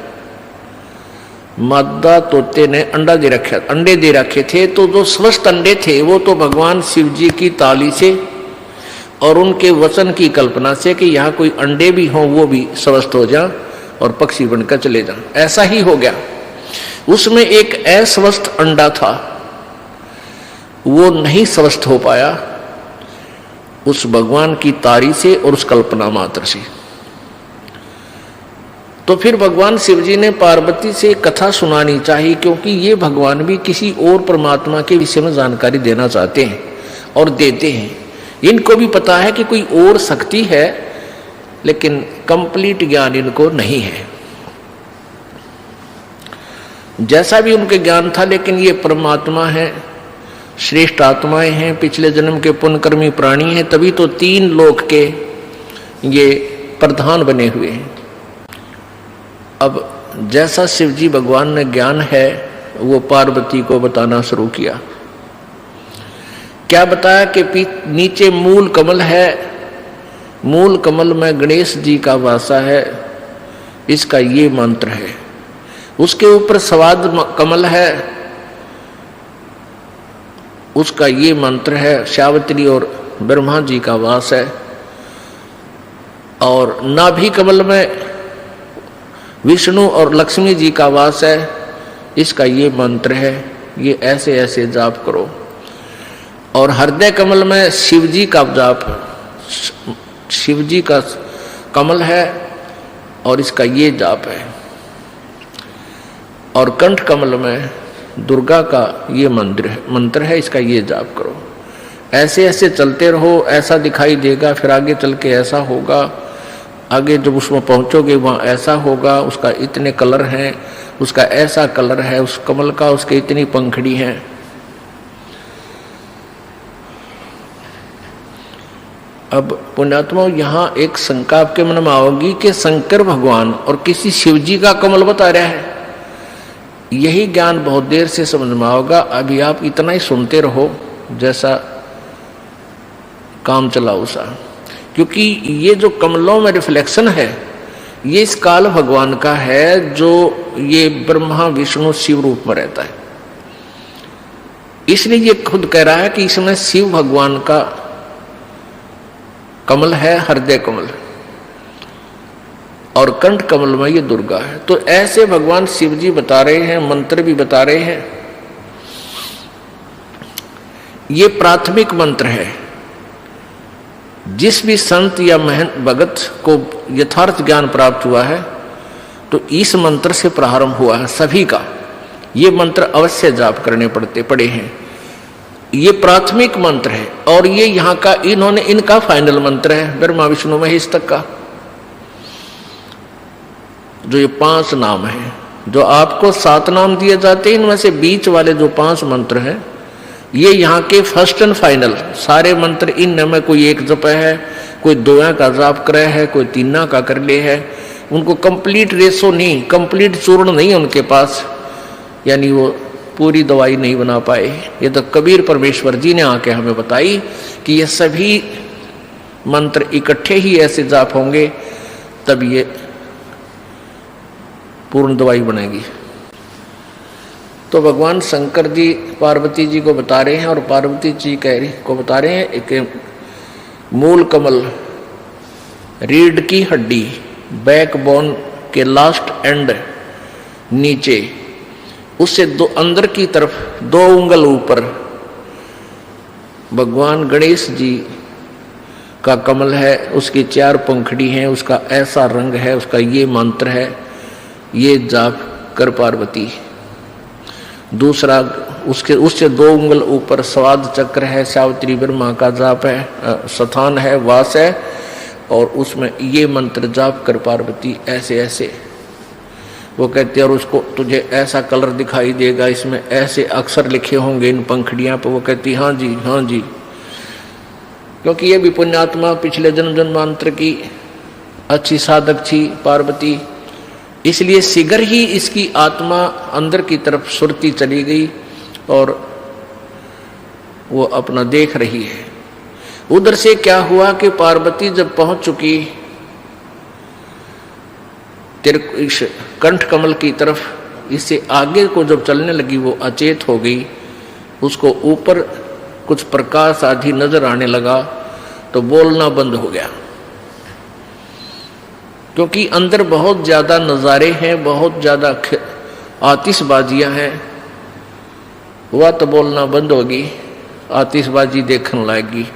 मादा तोते ने अंडा दे रखा, अंडे दे रखे थे। तो जो स्वस्थ अंडे थे वो तो भगवान शिव जी की ताली से और उनके वचन की कल्पना से कि यहाँ कोई अंडे भी हों वो भी स्वस्थ हो जा और पक्षी बनकर चले जा, ऐसा ही हो गया। उसमें एक अस्वस्थ अंडा था, वो नहीं स्वस्थ हो पाया उस भगवान की तारी से और उस कल्पना मात्र से। तो फिर भगवान शिव जी ने पार्वती से कथा सुनानी चाहिए, क्योंकि ये भगवान भी किसी और परमात्मा के विषय में जानकारी देना चाहते हैं और देते हैं। इनको भी पता है कि कोई और शक्ति है, लेकिन कंप्लीट ज्ञान इनको नहीं है। जैसा भी उनके ज्ञान था, लेकिन ये परमात्मा है, श्रेष्ठ आत्माएं हैं, पिछले जन्म के पुण्यकर्मी प्राणी हैं, तभी तो 3 लोक के ये प्रधान बने हुए हैं। अब जैसा शिव जी भगवान ने ज्ञान है वो पार्वती को बताना शुरू किया। क्या बताया कि नीचे मूल कमल है, मूल कमल में गणेश जी का वासा है, इसका ये मंत्र है। उसके ऊपर स्वाद कमल है, उसका ये मंत्र है। सावित्री और ब्रह्मा जी का वास है। और नाभि कमल में विष्णु और लक्ष्मी जी का वास है, इसका ये मंत्र है। ये ऐसे ऐसे जाप करो। और हृदय कमल में शिव जी का जाप, शिव जी का कमल है और इसका ये जाप है। और कंठ कमल में दुर्गा का ये मंत्र है, इसका ये जाप करो। ऐसे ऐसे चलते रहो, ऐसा दिखाई देगा, फिर आगे चल के ऐसा होगा, आगे जब उसमें पहुंचोगे वहाँ ऐसा होगा, उसका इतने कलर हैं, उसका ऐसा कलर है, उस कमल का उसके इतनी पंखड़ी हैं। अब पुण्यात्मा, यहाँ एक शंका आपके मन में आओगी कि शंकर भगवान और किसी शिव जी का कमल बता रहा है। यही ज्ञान बहुत देर से समझ में आओगा। अभी आप इतना ही सुनते रहो जैसा काम चलाओ सा, क्योंकि ये जो कमलों में रिफ्लेक्शन है ये इस काल भगवान का है, जो ये ब्रह्मा विष्णु शिव रूप में रहता है। इसलिए ये खुद कह रहा है कि इसमें शिव भगवान का कमल है, हृदय कमल, और कंठ कमल में ये दुर्गा है। तो ऐसे भगवान शिव जी बता रहे हैं, मंत्र भी बता रहे हैं। ये प्राथमिक मंत्र है। जिस भी संत या महंत भगत को यथार्थ ज्ञान प्राप्त हुआ है तो इस मंत्र से प्रारंभ हुआ है सभी का। ये मंत्र अवश्य जाप करने पड़े हैं। ये प्राथमिक मंत्र है और ये यहाँ का इनका फाइनल मंत्र है, ब्रह्मा विष्णु महेश तक का। जो ये 5 नाम है, जो आपको 7 नाम दिए जाते हैं, इनमें से बीच वाले जो 5 मंत्र हैं ये यहाँ के फर्स्ट एंड फाइनल। सारे मंत्र इन में कोई एक जप है, कोई 2 का जाप करे है, कोई 3 का कर ले है। उनको कंप्लीट रेसो नहीं, कंप्लीट चूर्ण नहीं है उनके पास, यानी वो पूरी दवाई नहीं बना पाए। ये तो कबीर परमेश्वर जी ने आके हमें बताई कि ये सभी मंत्र इकट्ठे ही ऐसे जाप होंगे तब ये पूर्ण दवाई बनेगी। तो भगवान शंकर जी पार्वती जी को बता रहे हैं और पार्वती जी को बता रहे हैं एक मूल कमल, रीढ़ की हड्डी, बैकबोन के लास्ट एंड नीचे, उससे अंदर की तरफ 2 उंगल ऊपर भगवान गणेश जी का कमल है। उसकी 4 पंखड़ी हैं, उसका ऐसा रंग है, उसका ये मंत्र है, ये जाप कर पार्वती। दूसरा उससे 2 उंगल ऊपर स्वाद चक्र है, सावित्री ब्रह्मा का जाप है, स्थान है, वास है, और उसमें ये मंत्र जाप कर पार्वती ऐसे ऐसे। वो कहते हैं और उसको तुझे ऐसा कलर दिखाई देगा, इसमें ऐसे अक्षर लिखे होंगे इन पंखड़ियां पर। वो कहती हाँ जी हाँ जी, क्योंकि ये भी पुण्यात्मा पिछले जन्म जन्मांतर की अच्छी साधक थी पार्वती, इसलिए शीघ्र ही इसकी आत्मा अंदर की तरफ सुरती चली गई और वो अपना देख रही है। उधर से क्या हुआ कि पार्वती जब पहुंच चुकी इस कंठ कमल की तरफ, इससे आगे को जब चलने लगी वो अचेत हो गई। उसको ऊपर कुछ प्रकाश आदि नजर आने लगा तो बोलना बंद हो गया, क्योंकि अंदर बहुत ज्यादा नज़ारे हैं, बहुत ज्यादा आतिशबाजियां हैं। वह तो बोलना बंद होगी, आतिशबाजी देखने लगेगी।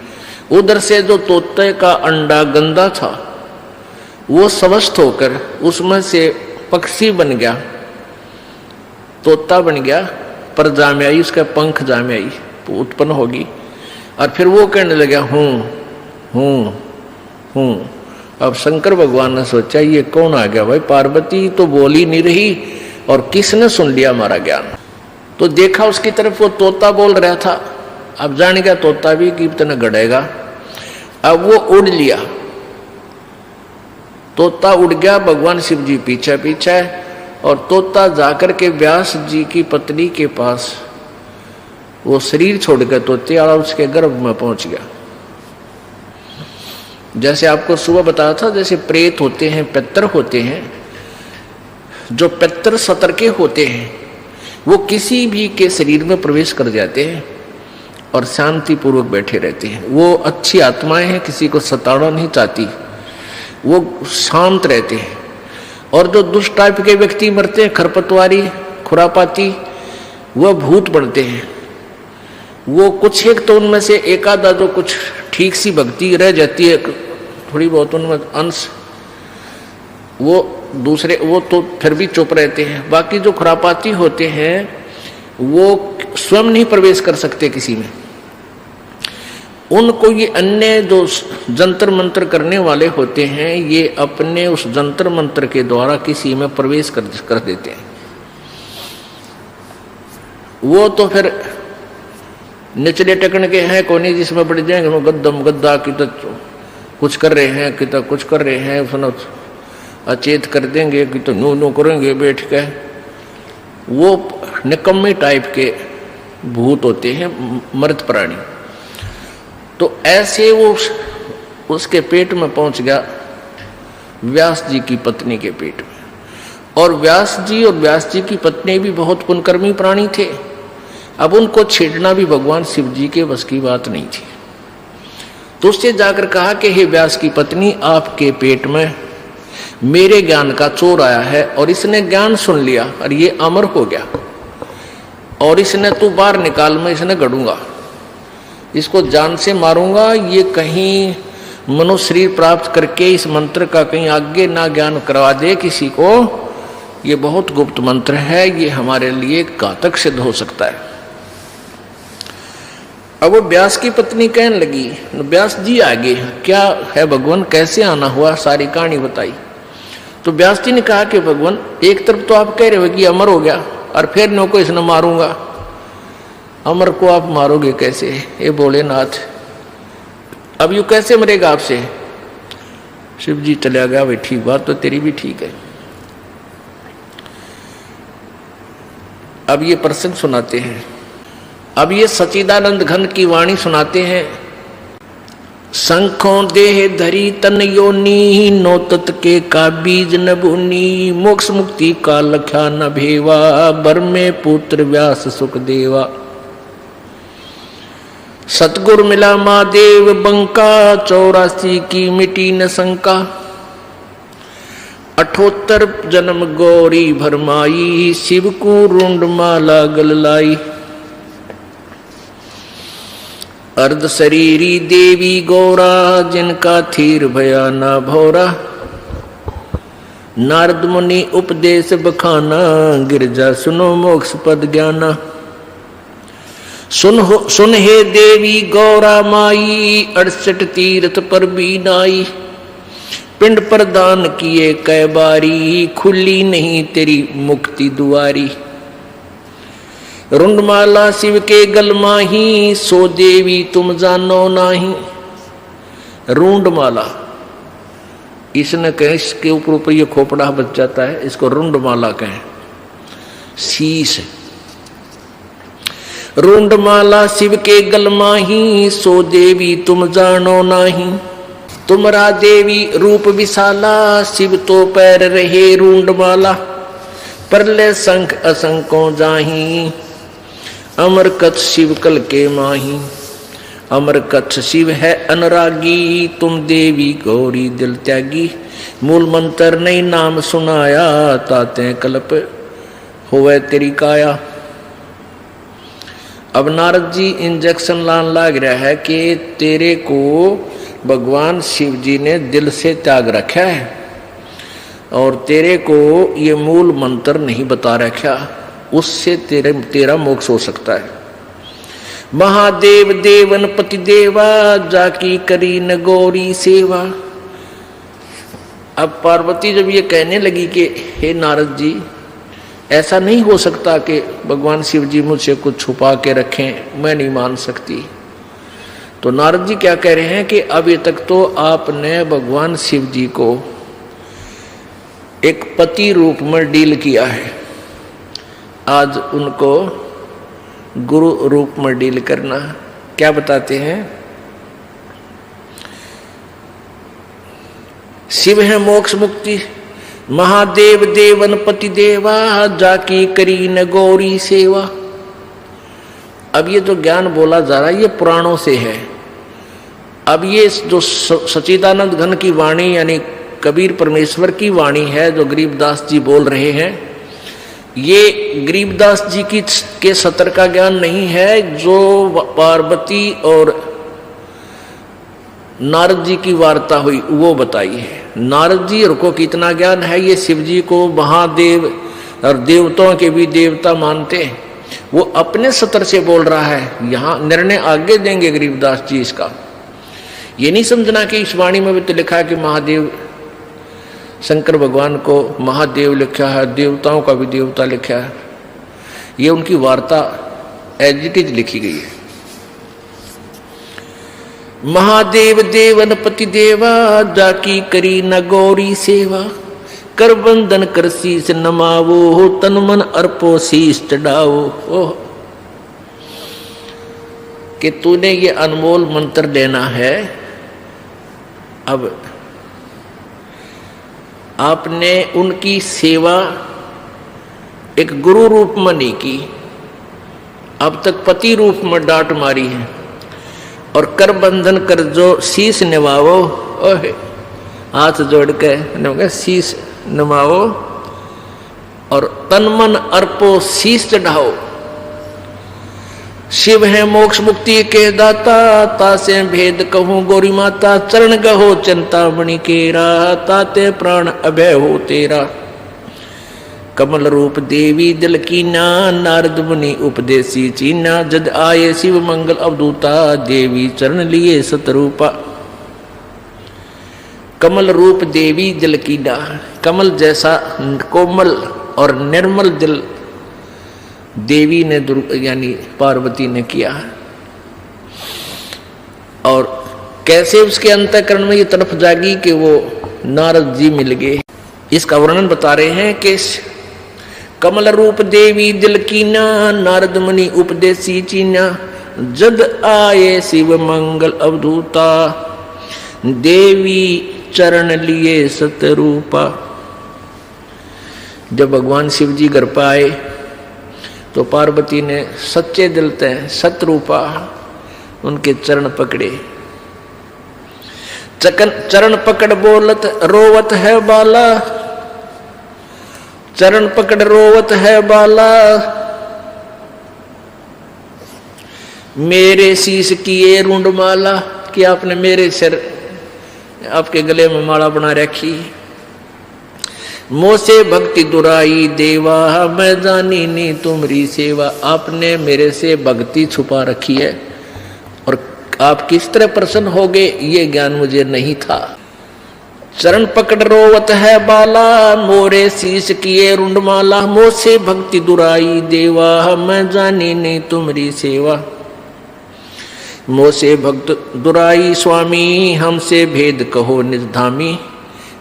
उधर से जो तोते का अंडा गंदा था वो स्वस्थ होकर उसमें से पक्षी बन गया, तोता बन गया, पर जामे आई, उसका पंख जामे आई उत्पन्न होगी। और फिर वो कहने लगा हूँ हूँ हूँ। अब शंकर भगवान ने सोचा ये कौन आ गया भाई, पार्वती तो बोली नहीं रही और किसने सुन लिया हमारा ज्ञान। तो देखा उसकी तरफ, वो तोता बोल रहा था। अब जान गया तोता भी कि इतना गड़ेगा। अब वो उड़ लिया, तोता उड़ गया, भगवान शिव जी पीछे पीछे, और तोता जाकर के व्यास जी की पत्नी के पास वो शरीर छोड़कर तोते और उसके गर्भ में पहुंच गया। जैसे आपको सुबह बताया था, जैसे प्रेत होते हैं, पितर होते हैं, जो पितर सतर के होते हैं वो किसी भी के शरीर में प्रवेश कर जाते हैं और शांति पूर्वक बैठे रहते हैं। वो अच्छी आत्माएं हैं, किसी को सताना नहीं चाहती, वो शांत रहते हैं। और जो दुष्ट टाइप के व्यक्ति मरते हैं, खरपतवारी खुरापाती, वह भूत पड़ते हैं। वो कुछ एक तो उनमें से एक आधा जो कुछ ठीक सी भक्ति रह जाती है, थोड़ी बहुत उनमें अंश, वो दूसरे वो तो फिर भी चुप रहते हैं। बाकी जो खुरापाती होते हैं वो स्वयं नहीं प्रवेश कर सकते किसी में। उनको ये अन्य जो जंतर मंत्र करने वाले होते हैं, ये अपने उस जंतर मंत्र के द्वारा किसी में प्रवेश कर देते हैं। वो तो फिर निचले टकन के हैं, कोने जिसमें बढ़ जाएंगे, वो गद्दम गद्दा की तो कुछ कर रहे हैं, कि तो कुछ कर रहे हैं, सुनो अचेत कर देंगे, कि तो नो नो करेंगे बैठ के। वो निकम्मे टाइप के भूत होते हैं, मर्द प्राणी। तो ऐसे वो उसके पेट में पहुंच गया, व्यास जी की पत्नी के पेट में। और व्यास जी की पत्नी भी बहुत पुण्यकर्मी प्राणी थे। अब उनको छेड़ना भी भगवान शिव जी के बस की बात नहीं थी। तो उससे जाकर कहा कि हे व्यास की पत्नी, आपके पेट में मेरे ज्ञान का चोर आया है और इसने ज्ञान सुन लिया और ये अमर हो गया, और इसने तू बाहर निकाल, मैं इसने गढ़ूंगा, इसको जान से मारूंगा। ये कहीं मनुष्य शरीर प्राप्त करके इस मंत्र का कहीं आगे ना ज्ञान करवा दे किसी को। ये बहुत गुप्त मंत्र है, ये हमारे लिए घातक सिद्ध हो सकता है। अब वो व्यास की पत्नी कहने लगी, व्यास जी आगे क्या है भगवान, कैसे आना हुआ, सारी कहानी बताई। तो व्यास जी ने कहा कि भगवान, एक तरफ तो आप कह रहे हो कि अमर हो गया, और फिर नो को इसने मारूंगा। अमर को आप मारोगे कैसे, ये भोलेनाथ, अब यू कैसे मरेगा आपसे। शिव जी चला गया, भाई ठीक, बात तो तेरी भी ठीक है। अब ये प्रसंग सुनाते हैं, अब ये सच्चिदानंद घन की वाणी सुनाते हैं। शंखों देह धरी तन योनी, नौतत के का बीज न भूनी, मोक्ष मुक्ति का लख्या न भेवा, बर में पुत्र व्यास सुख देवा। सतगुर मिला महादेव बंका, 84 की मिटी न शंका, 78 जन्म गौरी भरमाई, शिव को रुंड माला गल लाई। अर्ध शरीरी देवी गौरा, जिनका थीर भया न भौरा, नारद मुनि उपदेश बखाना, गिरजा सुनो मोक्ष पद ज्ञाना। सुन हे देवी गौरा माई, 68 तीर्थ पर भी नाई, पिंड प्रदान किए कै बारी, खुली नहीं तेरी मुक्ति दुआरी। रुंडमाला शिव के गल माही, सो देवी तुम जानो नाही। रुंडमाला, इसने कहे, इसके ऊपर ये खोपड़ा बच जाता है, इसको रुंडमाला कहें, शीश। रुंडमाला शिव के गल माही, सो देवी तुम जानो नाही। तुमरा देवी रूप विशाला, शिव तो पैर रहे रुंडमाला, परले शंख असंको जाही, अमर कच्छ शिव कल के माही। अमर कच्छ शिव है अनुरागी, तुम देवी गौरी दिल त्यागी, मूल मंत्र नहीं नाम सुनाया, ताते कल्प होवे तेरी काया। अब नारद जी इंजेक्शन लान लाग रहा है कि तेरे को भगवान शिव जी ने दिल से त्याग रखा है और तेरे को ये मूल मंत्र नहीं बता रखा, उससे तेरा मोक्ष हो सकता है। महादेव देवन पति देवा, जाकी करी न गौरी सेवा। अब पार्वती जब ये कहने लगी कि हे नारद जी, ऐसा नहीं हो सकता कि भगवान शिव जी मुझसे कुछ छुपा के रखें, मैं नहीं मान सकती। तो नारद जी क्या कह रहे हैं कि अभी तक तो आपने भगवान शिव जी को एक पति रूप में डील किया है, आज उनको गुरु रूप में डील करना। क्या बताते हैं, शिव है मोक्ष मुक्ति, महादेव देवन पति देवा जाकी करी न गौरी सेवा। अब ये जो ज्ञान बोला जा रहा है ये पुराणों से है। अब ये जो सच्चिदानंद घन की वाणी यानी कबीर परमेश्वर की वाणी है जो गरीबदास जी बोल रहे हैं, ये गरीबदास जी की के सतर का ज्ञान नहीं है जो पार्वती और नारद जी की वार्ता हुई वो बताई है। नारद जी को कितना ज्ञान है, ये शिव जी को महादेव और देवताओं के भी देवता मानते हैं, वो अपने सतर से बोल रहा है। यहाँ निर्णय आगे देंगे गरीबदास जी इसका। ये नहीं समझना कि इस वाणी में भी तो लिखा है कि महादेव शंकर भगवान को महादेव लिखा है, देवताओं का भी देवता लिखा है। ये उनकी वार्ता एज इट इज लिखी गई है। महादेव देवन पति देवा जाकी करी न गौरी सेवा। कर बंदन कर शीस नमावो तन मन अर्पो शीस चढ़ाओ। ओह कि तूने ये अनमोल मंत्र लेना है। अब आपने उनकी सेवा एक गुरु रूप में नहीं की, अब तक पति रूप में डांट मारी है। और कर बंधन कर जो शीश निभाओ, ओहे हाथ जोड़ के शीश निभाओ और तन मन अर्पो शीश चढ़ाओ। शिव है मोक्ष मुक्ति के दाता, तासे भेद कहूँ गौरी माता। चरण गहो चिंतामणि केरा, ताते प्राण अभय हो तेरा। कमल रूप देवी दिल कीना, नारद मुनि उपदेशी चीना। जद आए शिव मंगल अवधूता, देवी चरण लिए सतरूपा। कमल रूप देवी दिल कीना, कमल जैसा कोमल और निर्मल दिल देवी ने यानी पार्वती ने किया। और कैसे उसके अंतःकरण में ये तड़प जागी कि वो नारद जी मिल गए, इसका वर्णन बता रहे हैं कि कमल रूप देवी दिल कीना, नारद मुनि उपदेशी चीना। जद आए शिव मंगल अवधूता, देवी चरण लिए सतरूपा। जब भगवान शिव जी घर पर आए तो पार्वती ने सच्चे दिल से सतरूपा उनके चरण पकड़े। चरण पकड़ बोलत रोवत है बाला, चरण पकड़ रोवत है बाला। मेरे शीश किए रुंड माला, कि आपने मेरे सिर आपके गले में माला बना रखी। मोसे भक्ति दुराई देवा, मैं जानी नी तुम्हारी सेवा। आपने मेरे से भक्ति छुपा रखी है और आप किस तरह प्रसन्न होगे ये ज्ञान मुझे नहीं था। चरण पकड़ रोवत है बाला, मोरे शीश किए रुंडमाला। मोसे भक्ति दुराई देवा, मैं जानी नहीं तुम्हारी सेवा। मोसे भक्त दुराई स्वामी, हमसे भेद कहो निज धामी।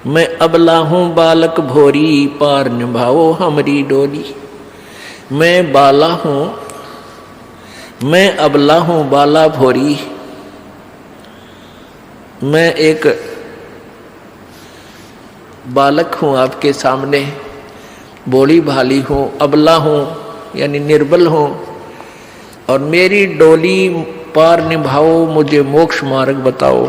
मैं अबला हूँ बालक भोरी, पार निभाओ हमारी डोली। मैं बाला हूँ, मैं अबला हूँ बाला भोरी। मैं एक बालक हूँ आपके सामने, भोली भाली हूँ, अबला हूँ यानी निर्बल हूँ। और मेरी डोली पार निभाओ, मुझे मोक्ष मार्ग बताओ।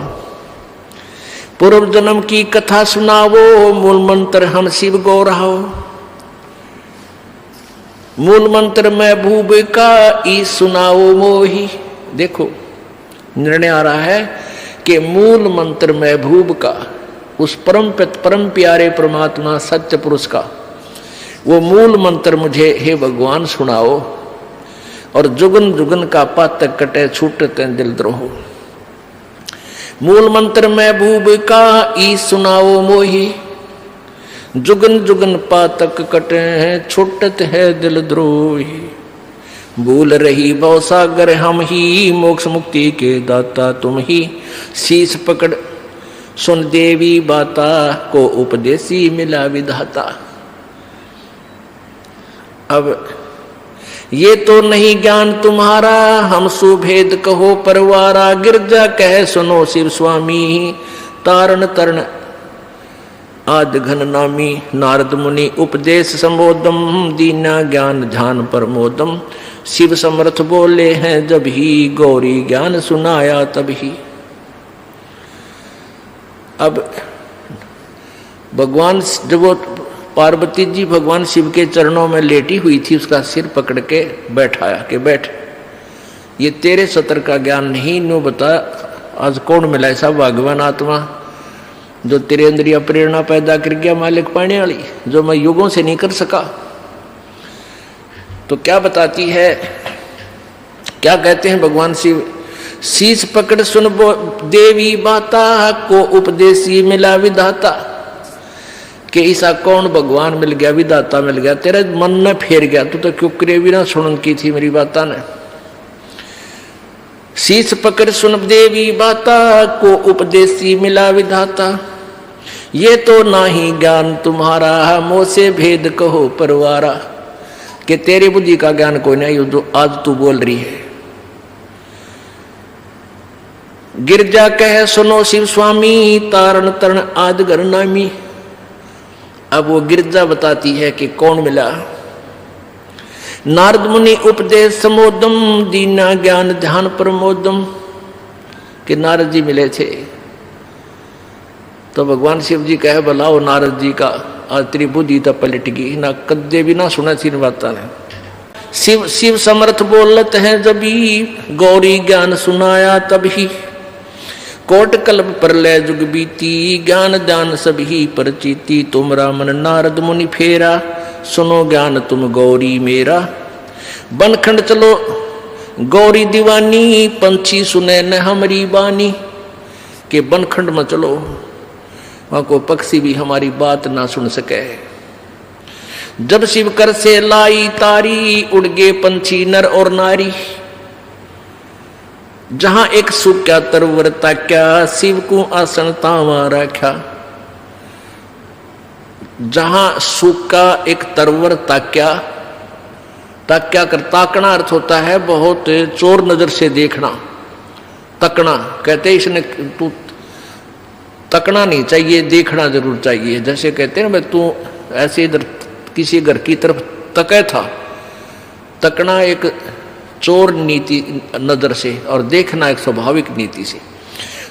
पूर्व जन्म की कथा सुनावो, मूल मंत्र हम शिव गो रहो। मूल मंत्र मैं भूब का ई सुनाओ मोही। देखो निर्णय आ रहा है कि मूल मंत्र मैं भूब का, उस परम प्यारे परमात्मा सत्य पुरुष का वो मूल मंत्र मुझे हे भगवान सुनाओ। और जुगन जुगन का पातक कटे छूटते दिल द्रोह। मूल मंत्र मैं भूब का ई सुनाओ मोही। जुगन जुगन पातक कटे हैं छुटत है दिल द्रोही। भूल रही भव सागर हम ही, मोक्ष मुक्ति के दाता तुम ही। शीश पकड़ सुन देवी बाता, को उपदेशी मिला विधाता। अब ये तो नहीं ज्ञान तुम्हारा, हम सुभेद कहो परवारा। गिरजा कह सुनो शिव स्वामी, तारण तरण आद घन नामी नारद मुनि उपदेश संबोधम दीना ज्ञान ध्यान प्रमोदम। शिव समर्थ बोले हैं जब ही गौरी ज्ञान सुनाया तभी। अब भगवान जब वो पार्वती जी भगवान शिव के चरणों में लेटी हुई थी, उसका सिर पकड़ के बैठाया कि बैठ, ये तेरे सत्र का ज्ञान नहीं, नो बता आज कौन मिला ऐसा भगवान आत्मा जो तेरे अंदर यह प्रेरणा पैदा कर गया मालिक पाने वाली, जो मैं युगों से नहीं कर सका। तो क्या बताती है, क्या कहते हैं भगवान शिव, शीश पकड़ सुन देवी बाता को उपदेशी मिला विधाता। कि ऐसा कौन भगवान मिल गया, विधाता मिल गया, तेरे मन में फेर गया, तू तो क्यों करे भी ना सुन की थी मेरी बाता ने। शीश पकड़ सुन देवी बाता को उपदेशी मिला विधाता। ये तो नाही ज्ञान तुम्हारा मोह से भेद कहो परवारा। कि तेरी बुद्धि का ज्ञान कोई नहीं जो आज तू बोल रही है। गिरजा कह सुनो शिव स्वामी तारण तरण आद घर नामी। अब वो गिरजा बताती है कि कौन मिला। नारद मुनि उपदेश समोदम दीना ज्ञान ध्यान प्रमोदम। कि नारद जी मिले थे। तो भगवान शिव जी कहे बुलाओ नारद जी का, आज तेरी बुद्धि तो पलट गई ना, कद्दे भी ना सुना थी बाता ने। शिव शिव समर्थ बोलत है जबी गौरी ज्ञान सुनाया तभी। कोट कल्प प्रलय जुग बीती ज्ञान दान सभी परचीती। तुमरा मन नारद मुनि फेरा सुनो ज्ञान तुम गौरी मेरा। बनखंड चलो गौरी दीवानी पंछी सुने न हमारी बानी। के बनखंड में चलो वहां को पक्षी भी हमारी बात ना सुन सके। जब शिव कर से लाई तारी उड़ गए पंछी नर और नारी। जहां एक सूक्या तरवर ताक्या शिव को आसन तावा रखा। जहां सूखा एक तरवर ताक्या, ताक्या कर ताकना अर्थ होता है बहुत चोर नजर से देखना। तकना कहते इसने तू तकना नहीं चाहिए, देखना जरूर चाहिए। जैसे कहते हैं ना तू ऐसे इधर किसी घर की तरफ तके था, तकना एक चोर नीति नजर से और देखना एक स्वाभाविक नीति से।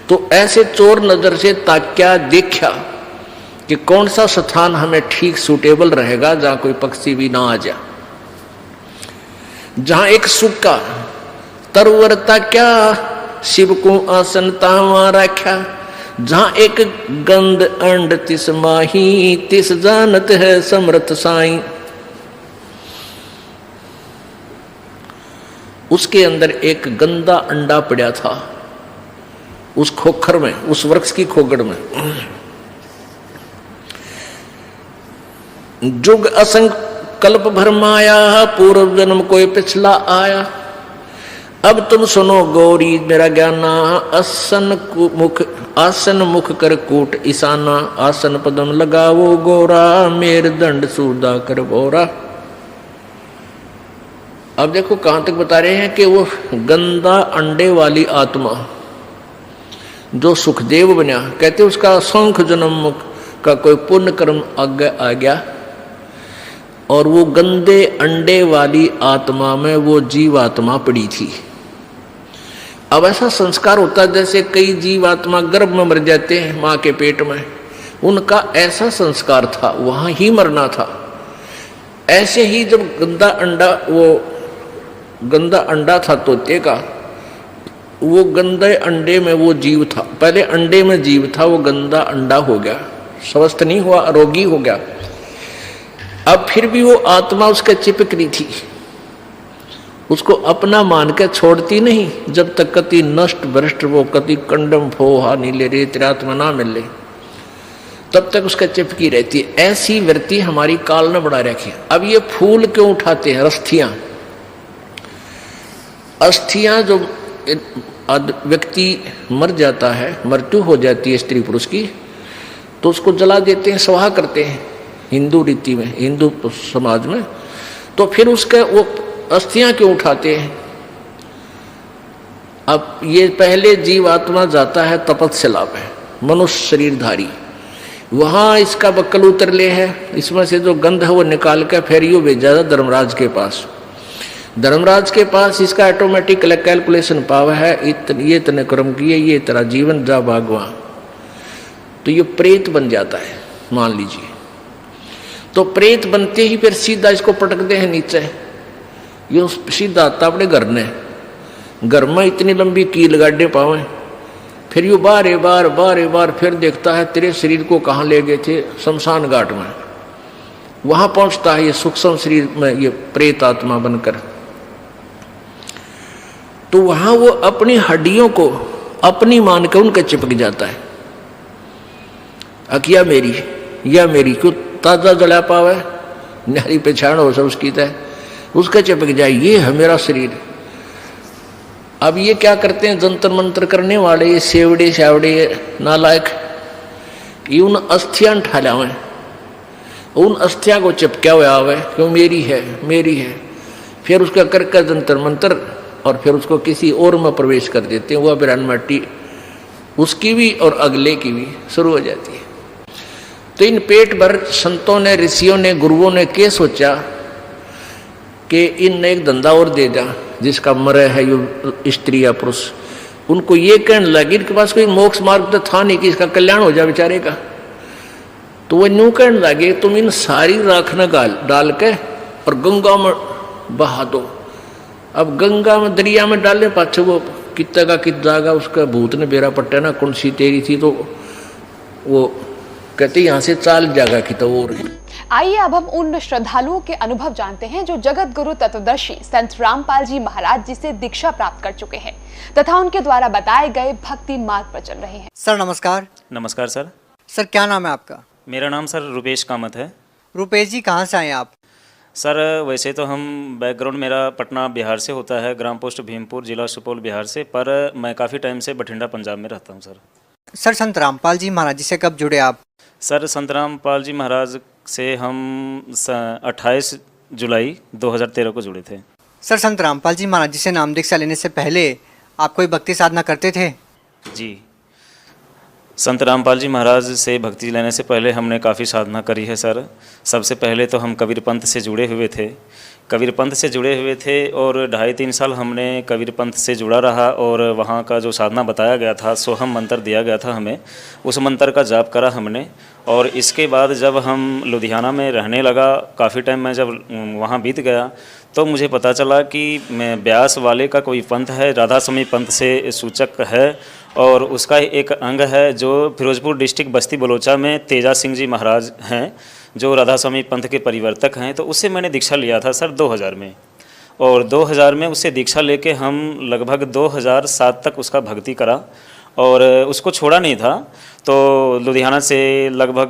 तो ऐसे चोर नजर से ताक्या देखा कि कौन सा स्थान हमें ठीक सूटेबल रहेगा जहां कोई पक्षी भी ना आ जाए। जहां एक सूखा तरवर ताक्या शिव को आसन तावा रखा। जहां एक गंध अंड तिस माही तिस जानत है समर्थ साई। उसके अंदर एक गंदा अंडा पड़ा था उस खोखर में, उस वृक्ष की खोगड़ में। जुग असंकल्प भरमाया पूर्व जन्म कोई पिछला आया। अब तुम सुनो गौरी मेरा ज्ञाना आसन मुख कर कूट ईशाना। आसन पदम लगावो गौरा मेर दंड सूदा कर बोरा। अब देखो कहां तक बता रहे हैं कि वो गंदा अंडे वाली आत्मा जो सुखदेव बना, कहते उसका असंख्य जन्म का कोई पुण्य कर्म आगे आ गया और वो गंदे अंडे वाली आत्मा में वो जीवात्मा पड़ी थी। अब ऐसा संस्कार होता है जैसे कई जीवात्मा गर्भ में मर जाते हैं मां के पेट में, उनका ऐसा संस्कार था, वहां ही मरना था। ऐसे ही जब गंदा अंडा था तोते का, वो गंदे अंडे में वो जीव था। पहले अंडे में जीव था, वो गंदा अंडा हो गया, स्वस्थ नहीं हुआ, रोगी हो गया। अब फिर भी वो आत्मा उसके चिपक रही थी, उसको अपना मान के छोड़ती नहीं। जब तक कति नष्ट भ्रष्ट वो कति कंडम फोहा नीले रेत आत्मा ना मिले तब तक उसका चिपकी रहती है। ऐसी वृत्ति हमारी काल ने बढ़ा रखी है। अब ये फूल क्यों उठाते हैं, अस्थियां। अस्थियां जो व्यक्ति मर जाता है, मृत्यु हो जाती है स्त्री पुरुष की, तो उसको जला देते हैं, स्वाहा करते हैं हिंदू रीति में, हिंदू समाज में। तो फिर उसके वो अस्थियां क्यों उठाते हैं। अब ये पहले जीवात्मा जाता है तपस्या में, मनुष्य शरीरधारी, वहाँ इसका बक्कल उतर ले है, इसमें से जो गंध है वो निकाल कर फिर यूँ भेजा था धर्मराज के पास। धर्मराज के पास इसका ऑटोमेटिक कैलकुलेशन पावर है, ये इतने कर्म किए, ये तेरा जीवन जा भागवा, तो ये प्रेत बन जाता है मान लीजिए। तो प्रेत बनते ही फिर सीधा इसको पटकते हैं नीचे, ये सीधा आता अपने घर ने, घर में इतनी लंबी कील गाड़े पावे, फिर यू बार बार फिर देखता है तेरे शरीर को कहाँ ले गए थे, शमशान घाट में। वहां पहुंचता है ये सूक्ष्म शरीर में, ये प्रेत आत्मा बनकर। तो वहां वो अपनी हड्डियों को अपनी मान के उनके चिपक जाता है। अकिया मेरी या मेरी, क्यों ताजा जला पावे, नारी पहचान हो सब उसकी तय, उसका चिपक जाए, ये है मेरा शरीर। अब ये क्या करते हैं जंतर मंत्र करने वाले, ये सेवड़े शावड़े नालायक, ये उन अस्थियां उठा लावे, उन अस्थियां को चिपका हुआ आवे, क्यों मेरी है मेरी है, फिर उसका करके जंतर मंत्र और फिर उसको किसी और में प्रवेश कर देते हैं, वह बिरान मट्टी उसकी भी और अगले की भी शुरू हो जाती है। तो इन पेट भर संतों ने, ऋषियों ने, गुरुओं ने क्या सोचा कि इनने एक धंधा और दे दिया, जिसका मरे है ये स्त्री या पुरुष। उनको ये कहने लगे, इनके पास कोई मोक्ष मार्ग तो था नहीं कि इसका कल्याण हो जाए बेचारे का। तो वो यूं कहने लगे, तुम इन सारी राख न डाल के और गंगा में बहा दो। अब गंगा में, दरिया में डालने पाछे वो कितना का कित जाएगा, उसका भूत ने बेरा पट्टा ना कौन सी तेरी थी, तो वो कहते यहाँ से चाल जाएगा कि तो और। आइए अब हम उन श्रद्धालुओं के अनुभव जानते हैं जो जगत गुरु तत्वदर्शी संत रामपाल जी महाराज जी से दीक्षा प्राप्त कर चुके हैं तथा उनके द्वारा बताए गए भक्ति मार्ग पर चल रहे हैं। सर नमस्कार। नमस्कार सर। सर क्या नाम है आपका? मेरा नाम सर रुपेश कामत है। रुपेश जी कहाँ से आए आप? सर वैसे तो हम बैकग्राउंड मेरा पटना बिहार से होता है, ग्राम पोस्ट भीमपुर, जिला सुपौल बिहार से, पर मैं काफ़ी टाइम से बठिंडा पंजाब में रहता हूँ सर। सर संत रामपाल जी महाराज जी से कब जुड़े आप? सर संत रामपाल जी महाराज से हम 28 जुलाई 2013 को जुड़े थे। सर संत रामपाल जी महाराज जी से नाम दीक्षा लेने से पहले आप कोई भक्ति साधना करते थे? जी, संत रामपाल जी महाराज से भक्ति लेने से पहले हमने काफ़ी साधना करी है सर। सबसे पहले तो हम कबीर पंथ से जुड़े हुए थे, कबीर पंथ से जुड़े हुए थे और 2.5-3 साल हमने कबीर पंथ से जुड़ा रहा और वहाँ का जो साधना बताया गया था, सोहम मंत्र दिया गया था हमें, उस मंत्र का जाप करा हमने। और इसके बाद जब हम लुधियाना में रहने लगा, काफ़ी टाइम में जब वहाँ बीत गया तो मुझे पता चला कि मैं ब्यास वाले का कोई पंथ है, राधा स्वामी पंथ से सूचक है और उसका एक अंग है जो फिरोजपुर डिस्ट्रिक्ट बस्ती बलोचा में तेजा सिंह जी महाराज हैं, जो राधा स्वामी पंथ के परिवर्तक हैं। तो उससे मैंने दीक्षा लिया था सर 2000 में, और 2000 में उससे दीक्षा लेके हम लगभग 2007 तक उसका भक्ति करा और उसको छोड़ा नहीं था। तो लुधियाना से लगभग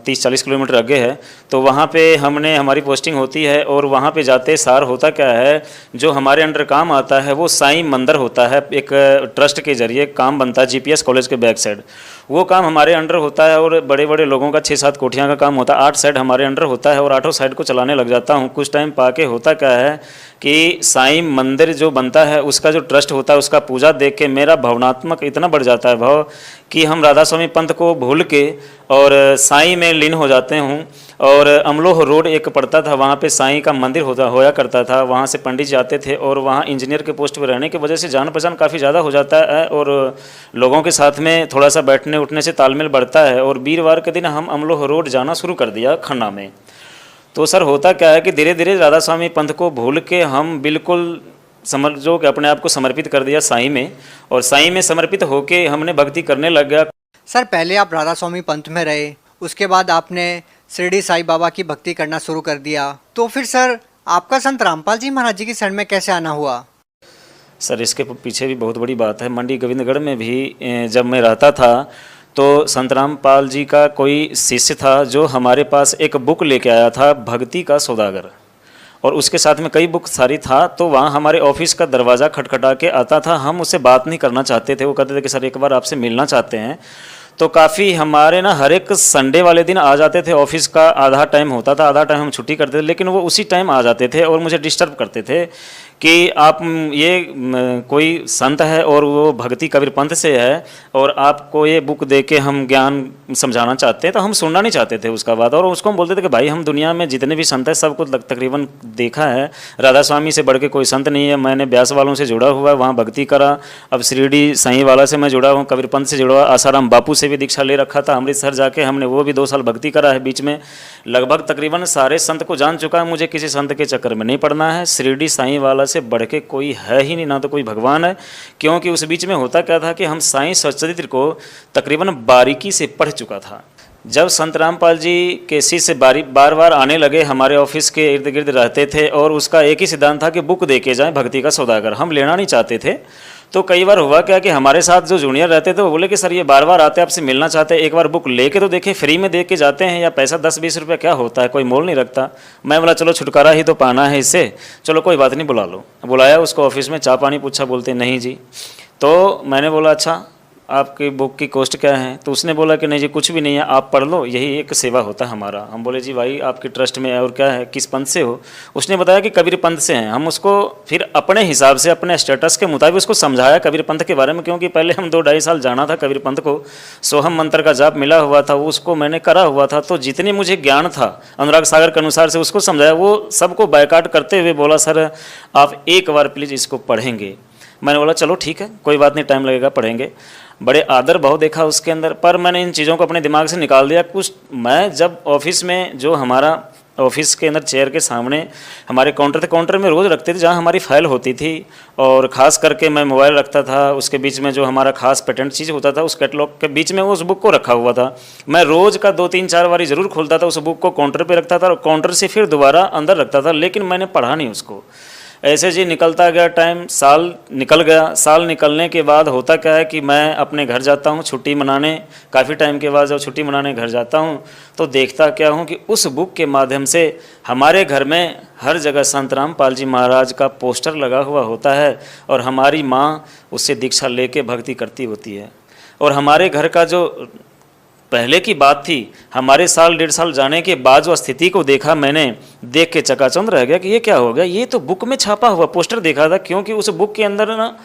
30-40 किलोमीटर आगे है, तो वहाँ पे हमारी पोस्टिंग होती है और वहाँ पे जाते सार होता क्या है, जो हमारे अंडर काम आता है वो साईं मंदिर होता है, एक ट्रस्ट के जरिए काम बनता है जीपीएस कॉलेज के बैक साइड, वो काम हमारे अंडर होता है और बड़े बड़े लोगों का 6-7 कोठियाँ का काम होता है, 8 साइड हमारे अंडर होता है और 8 साइड को चलाने लग जाता हूँ। कुछ टाइम पाके होता क्या है कि साईं मंदिर जो बनता है उसका जो ट्रस्ट होता है उसका पूजा देख के मेरा भावनात्मक इतना बढ़ जाता है भाव कि हम राधा स्वामी पंथ को भूल के और साईं में लीन हो जाते हूँ। और अमलोह रोड एक पड़ता था, वहाँ पे साईं का मंदिर होया करता था, वहाँ से पंडित जाते थे और वहाँ इंजीनियर के पोस्ट पर रहने की वजह से जान पहचान काफ़ी ज़्यादा हो जाता है और लोगों के साथ में थोड़ा सा बैठने उठने से तालमेल बढ़ता है। और वीरवार के दिन हम अमलोह रोड जाना शुरू कर दिया खन्ना में। तो सर होता क्या है कि धीरे धीरे राधा स्वामी पंथ को भूल के हम बिल्कुल समझो कि अपने आप को समर्पित कर दिया साईं में, और साईं में समर्पित होके हमने भक्ति करने लग गया। सर पहले आप राधा स्वामी पंथ में रहे, उसके बाद आपने शिरडी साईं बाबा की भक्ति करना शुरू कर दिया, तो फिर सर आपका संत रामपाल जी महाराज जी की शरण में कैसे आना हुआ? सर इसके पीछे भी बहुत बड़ी बात है। मंडी गोविंदगढ़ में भी जब मैं रहता था तो संत रामपाल जी का कोई शिष्य था जो हमारे पास एक बुक लेके आया था, भक्ति का सौदागर, और उसके साथ में कई बुक सारी था। तो वहाँ हमारे ऑफिस का दरवाज़ा खटखटा के आता था, हम उससे बात नहीं करना चाहते थे, वो कहते थे कि सर एक बार आपसे मिलना चाहते हैं। तो काफ़ी हमारे ना हर एक संडे वाले दिन आ जाते थे, ऑफिस का आधा टाइम होता था, आधा टाइम हम छुट्टी करते थे, लेकिन वो उसी टाइम आ जाते थे और मुझे डिस्टर्ब करते थे कि आप ये कोई संत है और वो भक्ति कबीर पंथ से है और आपको ये बुक दे के हम ज्ञान समझाना चाहते हैं, तो हम सुनना नहीं चाहते थे उसका बात। और उसको हम बोलते थे कि भाई हम दुनिया में जितने भी संत हैं सबको तकरीबन देखा है, राधा स्वामी से बढ़ के कोई संत नहीं है। मैंने ब्यास वालों से जुड़ा हुआ है, वहाँ भक्ति करा, अब शिरडी साईं वाला से मैं जुड़ा हूँ, कबीर पंथ से जुड़ा हुआ, आसाराम बापू से भी दीक्षा ले रखा था, अमृतसर जाके हमने वो भी 2 साल भक्ति करा है बीच में। लगभग तकरीबन सारे संत को जान चुका है, मुझे किसी संत के चक्कर में नहीं पड़ना है। शिरडी साईं वाला से बढ़ के कोई है ही नहीं, ना तो कोई भगवान है। क्योंकि उस बीच में होता क्या था कि हम साईं सच्चरित्र को तकरीबन बारीकी से पढ़ चुका था। जब संत रामपाल जी के शिष्य बार बार आने लगे, हमारे ऑफिस के इर्द गिर्द रहते थे और उसका एक ही सिद्धांत था कि बुक दे के जाएँ भक्ति का सौदागर। हम लेना नहीं चाहते थे। तो कई बार हुआ क्या कि हमारे साथ जो जूनियर रहते थे वो बोले कि सर ये बार बार आते हैं, आपसे मिलना चाहते हैं, एक बार बुक लेके तो देखें, फ्री में दे के जाते हैं या पैसा 10-20 रुपये क्या होता है, कोई मोल नहीं रखता। मैं बोला चलो छुटकारा ही तो पाना है इससे, चलो कोई बात नहीं बुला लो। बुलाया उसको ऑफिस में, चाय पानी पूछा, बोलते नहीं जी। तो मैंने बोला अच्छा आपकी बुक की कॉस्ट क्या है? तो उसने बोला कि नहीं जी कुछ भी नहीं है, आप पढ़ लो, यही एक सेवा होता है हमारा। हम बोले जी भाई आपके ट्रस्ट में है और क्या है, किस पंथ से हो? उसने बताया कि कबीर पंथ से हैं। हम उसको फिर अपने हिसाब से अपने स्टेटस के मुताबिक उसको समझाया कबीर पंथ के बारे में, क्योंकि पहले हम 2-2.5 साल जाना था कबीर पंथ को, सोहम मंत्र का जाप मिला हुआ था, वो उसको मैंने करा हुआ था। तो जितने मुझे ज्ञान था अनुराग सागर के अनुसार से उसको समझाया, वो सबको बायकाट करते हुए बोला सर आप एक बार प्लीज़ इसको पढ़ेंगे। मैंने बोला चलो ठीक है कोई बात नहीं, टाइम लगेगा पढ़ेंगे। बड़े आदर भाव देखा उसके अंदर, पर मैंने इन चीज़ों को अपने दिमाग से निकाल दिया। कुछ मैं जब ऑफिस में, जो हमारा ऑफिस के अंदर चेयर के सामने हमारे काउंटर थे, काउंटर में रोज़ रखते थे जहाँ हमारी फाइल होती थी, और ख़ास करके मैं मोबाइल रखता था, उसके बीच में जो हमारा खास पेटेंट चीज़ होता था उस कैटलॉग के बीच में उस बुक को रखा हुआ था। मैं रोज़ का 2-3-4 बारी ज़रूर खोलता था, उस बुक को काउंटर पर रखता था और काउंटर से फिर दोबारा अंदर रखता था, लेकिन मैंने पढ़ा नहीं उसको। ऐसे जी निकलता गया टाइम, साल निकल गया। साल निकलने के बाद होता क्या है कि मैं अपने घर जाता हूँ छुट्टी मनाने, काफ़ी टाइम के बाद जब छुट्टी मनाने घर जाता हूँ तो देखता क्या हूँ कि उस बुक के माध्यम से हमारे घर में हर जगह संत रामपाल जी महाराज का पोस्टर लगा हुआ होता है और हमारी माँ उससे दीक्षा लेके भक्ति करती होती है। और हमारे घर का जो पहले की बात थी, हमारे 1-1.5 साल जाने के बाद जो स्थिति को देखा, मैंने देख के चकाचौंध रह गया कि ये क्या हो गया। ये तो बुक में छापा हुआ पोस्टर देखा था, क्योंकि उस बुक के अंदर ना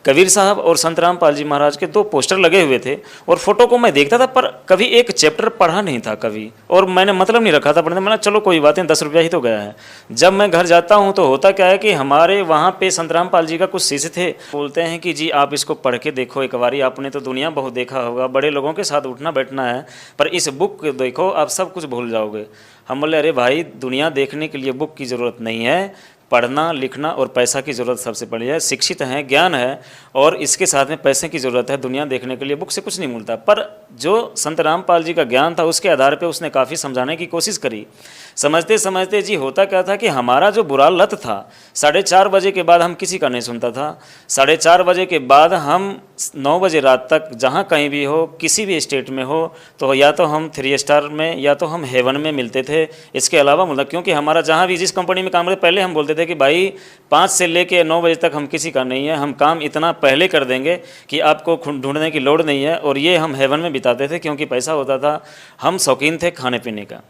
कबीर साहब और संत रामपाल जी महाराज के 2 पोस्टर लगे हुए थे, और फोटो को मैं देखता था पर कभी एक चैप्टर पढ़ा नहीं था कभी, और मैंने मतलब नहीं रखा था पढ़ने। मैंने चलो कोई बात नहीं, 10 रुपया ही तो गया है। जब मैं घर जाता हूँ तो होता क्या है कि हमारे वहाँ पे संत रामपाल जी का कुछ शिष्य थे, बोलते हैं कि जी आप इसको पढ़ के देखो एक बारी, आपने तो दुनिया बहुत देखा होगा, बड़े लोगों के साथ उठना बैठना है, पर इस बुक को देखो आप सब कुछ भूल जाओगे। हम बोले अरे भाई दुनिया देखने के लिए बुक की ज़रूरत नहीं है, पढ़ना लिखना और पैसा की ज़रूरत सबसे बड़ी है। शिक्षित हैं, ज्ञान है, और इसके साथ में पैसे की ज़रूरत है। दुनिया देखने के लिए बुक से कुछ नहीं मिलता। पर जो संत रामपाल जी का ज्ञान था उसके आधार पे उसने काफ़ी समझाने की कोशिश करी। समझते समझते जी होता क्या था कि हमारा जो बुरा लत था, 4:30 बजे के बाद हम किसी का नहीं सुनता था। 4:30 बजे के बाद हम 9 बजे रात तक जहाँ कहीं भी हो, किसी भी स्टेट में हो, तो या तो हम 3 स्टार में या तो हम हेवन में मिलते थे। इसके अलावा मतलब क्योंकि हमारा जहाँ भी जिस कंपनी में काम करते पहले हम बोलते थे कि भाई 5 से लेके 9 बजे तक हम किसी का नहीं है, हम काम इतना पहले कर देंगे कि आपको ढूंढने की लोड़ नहीं है। और ये हम हेवन में बिताते थे क्योंकि पैसा होता था। हम शौकीन थे खाने पीने का,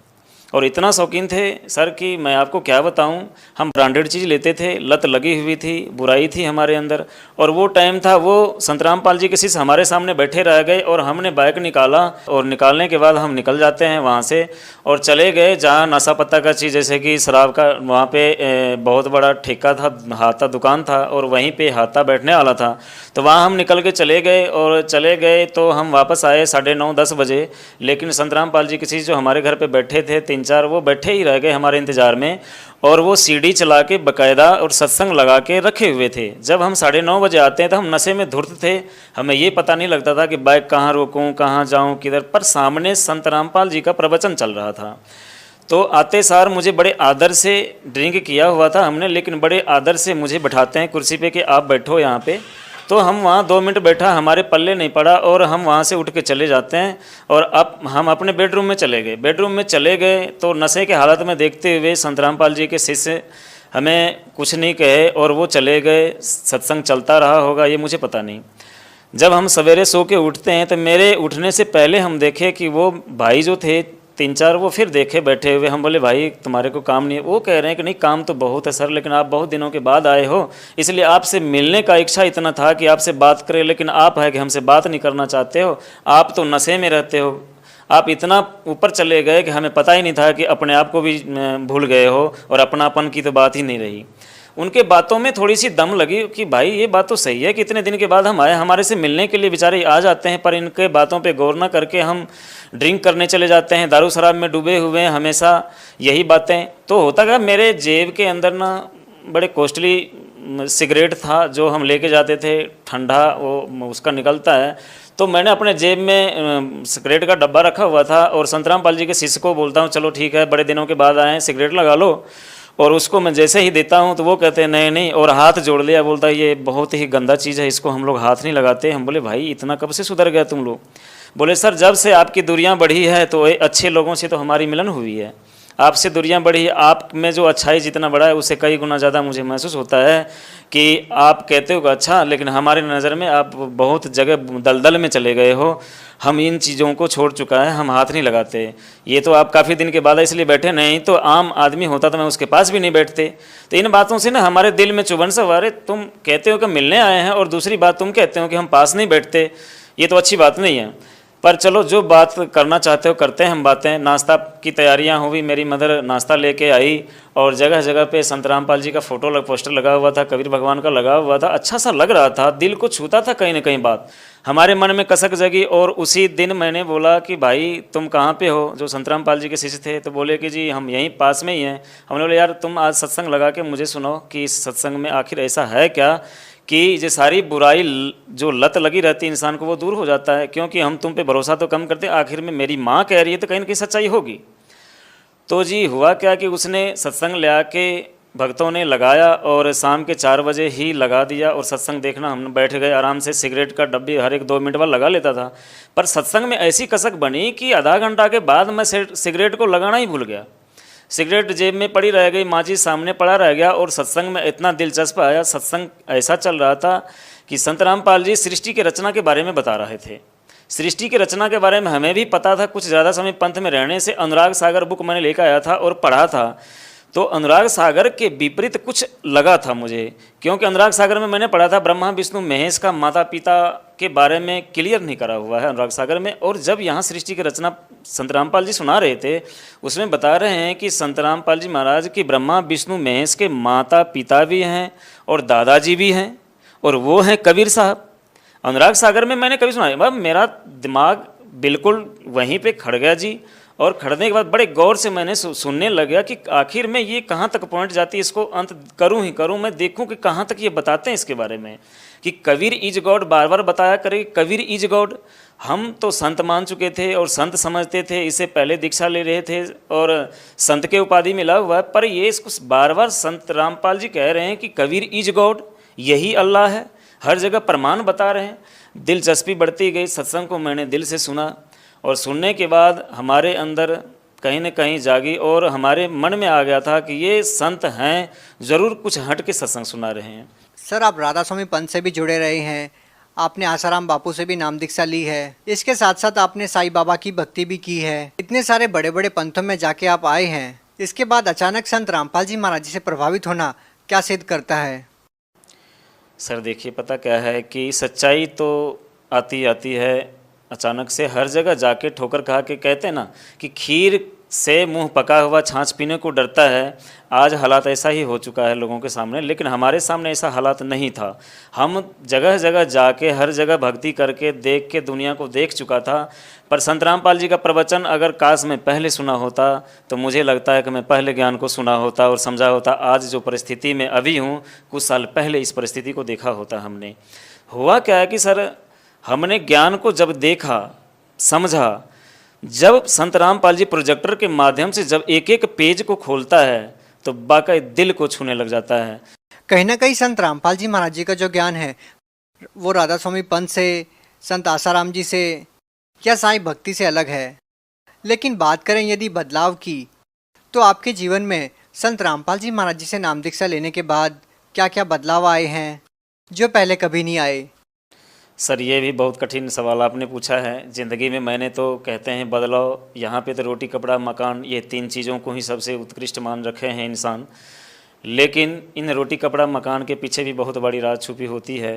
और इतना शौकीन थे सर कि मैं आपको क्या बताऊं, हम ब्रांडेड चीज़ लेते थे, लत लगी हुई थी, बुराई थी हमारे अंदर। और वो टाइम था, वो संत रामपाल जी के शिष्य हमारे सामने बैठे रह गए और हमने बाइक निकाला, और निकालने के बाद हम निकल जाते हैं वहाँ से और चले गए जहाँ नशा पत्ता का चीज़, जैसे कि शराब का, वहाँ पे बहुत बड़ा ठेका था, हाथा दुकान था, और वहीं पे हाथा बैठने वाला था। तो वहाँ हम निकल के चले गए, और चले गए तो हम वापस आए 9:30-10 बजे। लेकिन संत रामपाल जी के शिष्य जो हमारे घर पे बैठे थे 3-4, वो बैठे ही रह गए हमारे इंतज़ार में, और वो सीढ़ी चला के बाकायदा और सत्संग लगा के रखे हुए थे। जब हम 9:30 बजे आते हैं तो हम नशे में धुर्त थे, हमें ये पता नहीं लगता था कि बाइक कहाँ रोकूं, कहाँ जाऊं, किधर। पर सामने संत रामपाल जी का प्रवचन चल रहा था। तो आते सार मुझे बड़े आदर से, ड्रिंक किया हुआ था हमने, लेकिन बड़े आदर से मुझे बैठाते हैं कुर्सी पे कि आप बैठो यहाँ पे। तो हम वहाँ 2 मिनट बैठा, हमारे पल्ले नहीं पड़ा, और हम वहाँ से उठ के चले जाते हैं। और अब हम अपने बेडरूम में चले गए। बेडरूम में चले गए तो नशे के हालत में देखते हुए संत रामपाल जी के शिष्य हमें कुछ नहीं कहे और वो चले गए। सत्संग चलता रहा होगा, ये मुझे पता नहीं। जब हम सवेरे सो के उठते हैं तो मेरे उठने से पहले हम देखे कि वो भाई जो थे 3-4 वो फिर देखे बैठे हुए। हम बोले भाई तुम्हारे को काम नहीं है? वो कह रहे हैं कि नहीं काम तो बहुत है सर, लेकिन आप बहुत दिनों के बाद आए हो, इसलिए आपसे मिलने का इच्छा इतना था कि आपसे बात करें, लेकिन आप है कि हमसे बात नहीं करना चाहते हो, आप तो नशे में रहते हो, आप इतना ऊपर चले गए कि हमें पता ही नहीं था कि अपने आप को भी भूल गए हो और अपनापन की तो बात ही नहीं रही। उनके बातों में थोड़ी सी दम लगी कि भाई ये बात तो सही है कि इतने दिन के बाद हम आए, हमारे से मिलने के लिए बेचारे आ जाते हैं, पर इनके बातों पे गौर ना करके हम ड्रिंक करने चले जाते हैं, दारू शराब में डूबे हुए हैं हमेशा, यही बातें। तो होता क्या, मेरे जेब के अंदर ना बड़े कॉस्टली सिगरेट था जो हम लेके जाते थे, ठंडा वो उसका निकलता है, तो मैंने अपने जेब में सिगरेट का डब्बा रखा हुआ था और संतराम पाल जी के शिष्य को बोलता हूँ चलो ठीक है बड़े दिनों के बाद आए हैं सिगरेट लगा लो, और उसको मैं जैसे ही देता हूँ तो वो कहते हैं नहीं नहीं, और हाथ जोड़ लिया, बोलता है ये बहुत ही गंदा चीज़ है, इसको हम लोग हाथ नहीं लगाते। हम बोले भाई इतना कब से सुधर गया तुम लोग? बोले सर जब से आपकी दूरियां बढ़ी है तो अच्छे लोगों से तो हमारी मिलन हुई है, आपसे दूरियां बढ़ी, आप में जो अच्छाई जितना बड़ा है उससे कई गुना ज़्यादा मुझे महसूस होता है कि आप कहते हो अच्छा, लेकिन हमारे नज़र में आप बहुत जगह दलदल में चले गए हो, हम इन चीज़ों को छोड़ चुका है, हम हाथ नहीं लगाते। ये तो आप काफ़ी दिन के बाद इसलिए बैठे, नहीं तो आम आदमी होता तो मैं उसके पास भी नहीं बैठते। तो इन बातों से ना हमारे दिल में चुभन सवार, तुम कहते हो कि मिलने आए हैं और दूसरी बात तुम कहते हो कि हम पास नहीं बैठते, ये तो अच्छी बात नहीं है। पर चलो जो बात करना चाहते हो करते हैं हम बातें। नाश्ता की तैयारियां हुई, मेरी मदर नाश्ता लेके आई और जगह जगह पे संत रामपाल जी का पोस्टर लगा हुआ था, कबीर भगवान का लगा हुआ था, अच्छा सा लग रहा था, दिल को छूता था कहीं ना कहीं बात, हमारे मन में कसक जगी। और उसी दिन मैंने बोला कि भाई तुम कहाँ पे हो? जो संत रामपाल जी के शिष्य थे तो बोले कि जी हम यहीं पास में ही हैं। हमने बोले यार तुम आज सत्संग लगा के मुझे सुनाओ कि इस सत्संग में आखिर ऐसा है क्या कि ये सारी बुराई जो लत लगी रहती है इंसान को वो दूर हो जाता है, क्योंकि हम तुम पे भरोसा तो कम करते, आखिर में मेरी माँ कह रही है तो कहीं ना कहीं सच्चाई होगी। तो जी हुआ क्या कि उसने सत्संग ले आके भक्तों ने लगाया और शाम के 4 बजे ही लगा दिया, और सत्संग देखना हम बैठ गए आराम से। सिगरेट का डब्बी हर 1-2 मिनट बाद लगा लेता था, पर सत्संग में ऐसी कसक बनी कि आधा घंटा के बाद मैं सिगरेट को लगाना ही भूल गया। सिगरेट जेब में पड़ी रह गई, माचिस सामने पड़ा रह गया, और सत्संग में इतना दिलचस्प आया। सत्संग ऐसा चल रहा था कि संत रामपाल जी सृष्टि की रचना के बारे में बता रहे थे। सृष्टि की रचना के बारे में हमें भी पता था, कुछ ज़्यादा समय पंथ में रहने से अनुराग सागर बुक मैंने लेकर आया था और पढ़ा था, तो अनुराग सागर के विपरीत कुछ लगा था मुझे, क्योंकि अनुराग सागर में मैंने पढ़ा था ब्रह्मा विष्णु महेश का माता पिता के बारे में क्लियर नहीं करा हुआ है अनुराग सागर में। और जब यहाँ सृष्टि की रचना संत रामपाल जी सुना रहे थे, उसमें बता रहे हैं कि संत रामपाल जी महाराज की ब्रह्मा विष्णु महेश के माता पिता भी हैं और दादाजी भी हैं, और वो हैं कबीर साहब। अनुराग सागर में मैंने कभी सुना, मेरा दिमाग बिल्कुल वहीं पे खड़ गया जी। और खड़ने के बाद बड़े गौर से मैंने सुनने लगा कि आखिर में ये कहाँ तक पॉइंट जाती है, इसको अंत करूँ ही करूँ, मैं देखूँ कि कहाँ तक ये बताते हैं इसके बारे में कि कबीर इज गॉड बार बार बताया करे, कबीर इज गॉड। हम तो संत मान चुके थे और संत समझते थे, इससे पहले दीक्षा ले रहे थे और संत के उपाधि मिला हुआ है, पर ये इसको बार बार संत रामपाल जी कह रहे हैं कि कबीर इज गॉड, यही अल्लाह है, हर जगह प्रमाण बता रहे हैं। दिलचस्पी बढ़ती गई, सत्संग को मैंने दिल से सुना, और सुनने के बाद हमारे अंदर कहीं न कहीं जागी और हमारे मन में आ गया था कि ये संत हैं, ज़रूर कुछ हट के सत्संग सुना रहे हैं। सर आप राधा स्वामी पंथ से भी जुड़े रहे हैं, आपने आसाराम बापू से भी नाम दीक्षा ली है, इसके साथ साथ आपने साईं बाबा की भक्ति भी की है, इतने सारे बड़े बड़े पंथों में जाके आप आए हैं, इसके बाद अचानक संत रामपाल जी महाराज जी से प्रभावित होना क्या सिद्ध करता है? सर देखिए पता क्या है कि सच्चाई तो आती है अचानक से, हर जगह जाके ठोकर खा के, कहते हैं ना कि खीर से मुंह पका हुआ छाछ पीने को डरता है। आज हालात ऐसा ही हो चुका है लोगों के सामने, लेकिन हमारे सामने ऐसा हालात नहीं था। हम जगह जगह जाके हर जगह भक्ति करके देख के दुनिया को देख चुका था। पर संत रामपाल जी का प्रवचन अगर काश में पहले सुना होता तो मुझे लगता है कि मैं पहले ज्ञान को सुना होता और समझा होता। आज जो परिस्थिति में अभी हूँ, कुछ साल पहले इस परिस्थिति को देखा होता हमने। हुआ क्या है कि सर हमने ज्ञान को जब देखा समझा, जब संत रामपाल जी प्रोजेक्टर के माध्यम से जब एक एक पेज को खोलता है तो वाकई दिल को छूने लग जाता है। कहीं ना कहीं संत रामपाल जी महाराज जी का जो ज्ञान है वो राधा स्वामी पंथ से, संत आसाराम जी से या साईं भक्ति से अलग है। लेकिन बात करें यदि बदलाव की, तो आपके जीवन में संत रामपाल जी महाराज जी से नाम दीक्षा लेने के बाद क्या क्या बदलाव आए हैं जो पहले कभी नहीं आए? सर ये भी बहुत कठिन सवाल आपने पूछा है। ज़िंदगी में मैंने तो कहते हैं बदलाव, यहाँ पे तो रोटी कपड़ा मकान ये 3 चीज़ों को ही सबसे उत्कृष्ट मान रखे हैं इंसान। लेकिन इन रोटी कपड़ा मकान के पीछे भी बहुत बड़ी राज छुपी होती है।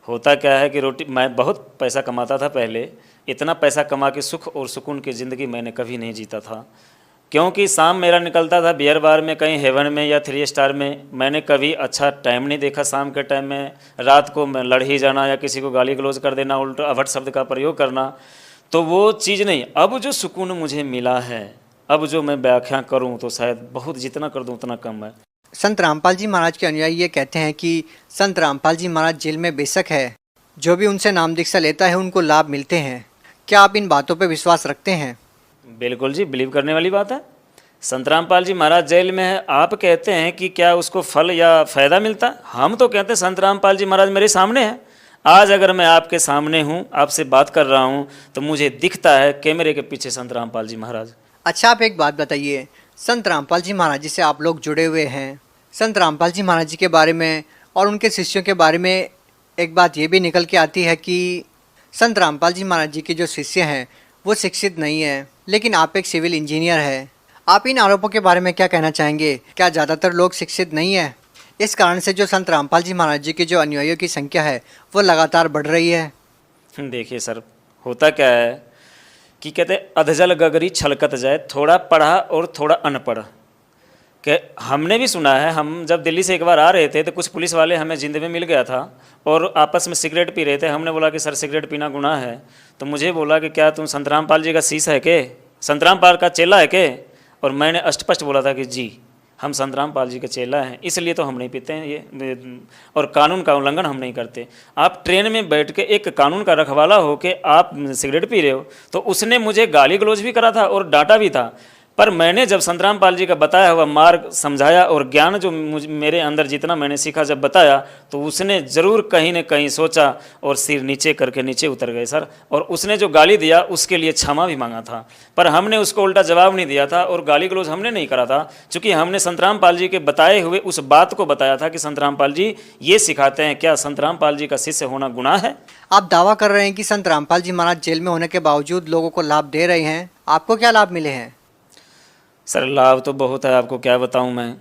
होता क्या है कि मैं बहुत पैसा कमाता था पहले, इतना पैसा कमा के सुख और सुकून की ज़िंदगी मैंने कभी नहीं जीता था, क्योंकि शाम मेरा निकलता था बियर बार में, कहीं हेवन में या 3 स्टार में। मैंने कभी अच्छा टाइम नहीं देखा शाम के टाइम में। रात को मैं लड़ ही जाना या किसी को गाली गलौज कर देना, उल्टा अभट शब्द का प्रयोग करना, तो वो चीज़ नहीं। अब जो सुकून मुझे मिला है, अब जो मैं व्याख्या करूं तो शायद बहुत, जितना कर दूं उतना कम है। संत रामपाल जी महाराज के अनुयायी ये कहते हैं कि संत रामपाल जी महाराज जेल में बेशक है, जो भी उनसे नाम दीक्षा लेता है उनको लाभ मिलते हैं। क्या आप इन बातों पर विश्वास रखते हैं? बिल्कुल जी, बिलीव करने वाली बात है। संत रामपाल जी महाराज जेल में है, आप कहते हैं कि क्या उसको फल या फ़ायदा मिलता? हम तो कहते हैं संत रामपाल जी महाराज मेरे सामने हैं। आज अगर मैं आपके सामने हूँ, आपसे बात कर रहा हूँ, तो मुझे दिखता है कैमरे के पीछे संत रामपाल जी महाराज। अच्छा, आप एक बात बताइए, संत रामपाल जी महाराज जी से आप लोग जुड़े हुए हैं, संत रामपाल जी महाराज जी के बारे में और उनके शिष्यों के बारे में एक बात ये भी निकल के आती है कि संत रामपाल जी महाराज जी के जो शिष्य हैं वो शिक्षित नहीं है, लेकिन आप एक सिविल इंजीनियर है। आप इन आरोपों के बारे में क्या कहना चाहेंगे? क्या ज़्यादातर लोग शिक्षित नहीं है, इस कारण से जो संत रामपाल जी महाराज जी के जो अनुयायियों की संख्या है वो लगातार बढ़ रही है? देखिए सर, होता क्या है कि कहते अधजल गगरी छलकत जाए, थोड़ा पढ़ा और थोड़ा अनपढ़। कि हमने भी सुना है, हम जब दिल्ली से एक बार आ रहे थे तो कुछ पुलिस वाले हमें जिंद में मिल गया था और आपस में सिगरेट पी रहे थे। हमने बोला कि सर सिगरेट पीना गुनाह है। तो मुझे बोला कि क्या तुम संत रामपाल जी का शिष्य है के, संत रामपाल का चेला है के? और मैंने अस्पष्ट बोला था कि जी हम संत रामपाल जी के चेला हैं, इसलिए तो हम नहीं पीते हैं ये, और कानून का उल्लंघन हम नहीं करते। आप ट्रेन में बैठ के एक कानून का रखवाला हो के आप सिगरेट पी रहे हो, तो उसने मुझे गाली गलौज भी करा था और डांटा भी था। पर मैंने जब संत रामपाल जी का बताया हुआ मार्ग समझाया और ज्ञान जो मेरे अंदर जितना मैंने सीखा जब बताया, तो उसने ज़रूर कहीं न कहीं सोचा और सिर नीचे करके नीचे उतर गए सर। और उसने जो गाली दिया उसके लिए क्षमा भी मांगा था, पर हमने उसको उल्टा जवाब नहीं दिया था और गाली गलौज हमने नहीं करा था, क्योंकि हमने संत रामपाल जी के बताए हुए उस बात को बताया था कि संत रामपाल जी ये सिखाते हैं। क्या संत रामपाल जी का शिष्य होना गुनाह है? आप दावा कर रहे हैं कि संत रामपाल जी महाराज जेल में होने के बावजूद लोगों को लाभ दे रहे हैं, आपको क्या लाभ मिले हैं? सर लाभ तो बहुत है, आपको क्या बताऊं मैं।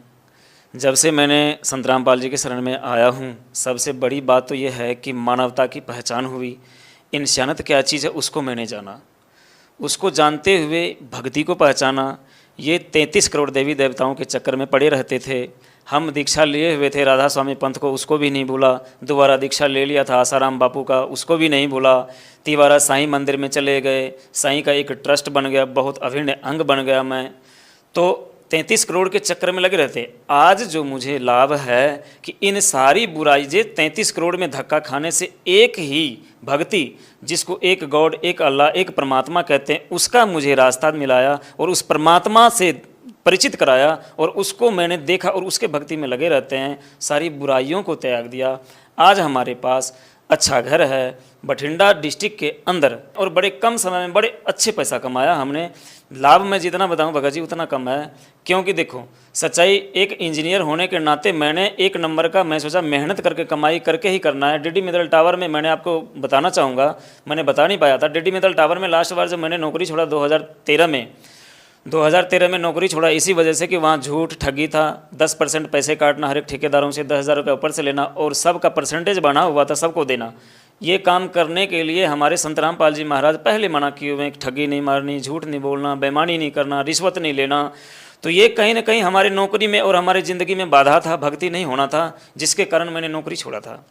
जब से मैंने संत रामपाल जी के शरण में आया हूं, सबसे बड़ी बात तो यह है कि मानवता की पहचान हुई। इंसानियत क्या चीज़ है उसको मैंने जाना, उसको जानते हुए भक्ति को पहचाना। ये 33 करोड़ देवी देवताओं के चक्कर में पड़े रहते थे। हम दीक्षा लिए हुए थे राधा स्वामी पंथ को, उसको भी नहीं भूला। दोबारा दीक्षा ले लिया था आसाराम बापू का, उसको भी नहीं भूला। तिवारा साईं मंदिर में चले गए, साईं का एक ट्रस्ट बन गया, बहुत अभिन्न अंग बन गया मैं। तो 33 करोड़ के चक्कर में लगे रहते। आज जो मुझे लाभ है कि इन सारी बुराई जे 33 करोड़ में धक्का खाने से एक ही भक्ति, जिसको एक गॉड, एक अल्लाह, एक परमात्मा कहते हैं, उसका मुझे रास्ता मिलाया और उस परमात्मा से परिचित कराया और उसको मैंने देखा और उसके भक्ति में लगे रहते हैं। सारी बुराइयों को त्याग दिया। आज हमारे पास अच्छा घर है बठिंडा डिस्ट्रिक्ट के अंदर और बड़े कम समय में बड़े अच्छे पैसा कमाया हमने। लाभ मैं जितना बताऊं भगत जी उतना कम है, क्योंकि देखो सच्चाई, एक इंजीनियर होने के नाते मैंने एक नंबर का मैं सोचा मेहनत करके कमाई करके ही करना है। डीडी मित्तल टावर में मैंने आपको बताना चाहूँगा, मैंने बता नहीं पाया था। डीडी मित्तल टावर में लास्ट बार जब मैंने नौकरी छोड़ा 2013 में नौकरी छोड़ा इसी वजह से कि वहाँ झूठ ठगी था। 10% पैसे काटना हर एक ठेकेदारों से, 10,000 रुपये ऊपर से लेना और सबका परसेंटेज बना हुआ था, सबको देना। ये काम करने के लिए हमारे संत रामपाल जी महाराज पहले मना किए हुए हैं, ठगी नहीं मारनी, झूठ नहीं बोलना, बेईमानी नहीं करना, रिश्वत नहीं लेना। तो ये कहीं ना कहीं हमारे नौकरी में और हमारी ज़िंदगी में बाधा था, भक्ति नहीं होना था, जिसके कारण मैंने नौकरी छोड़ा था।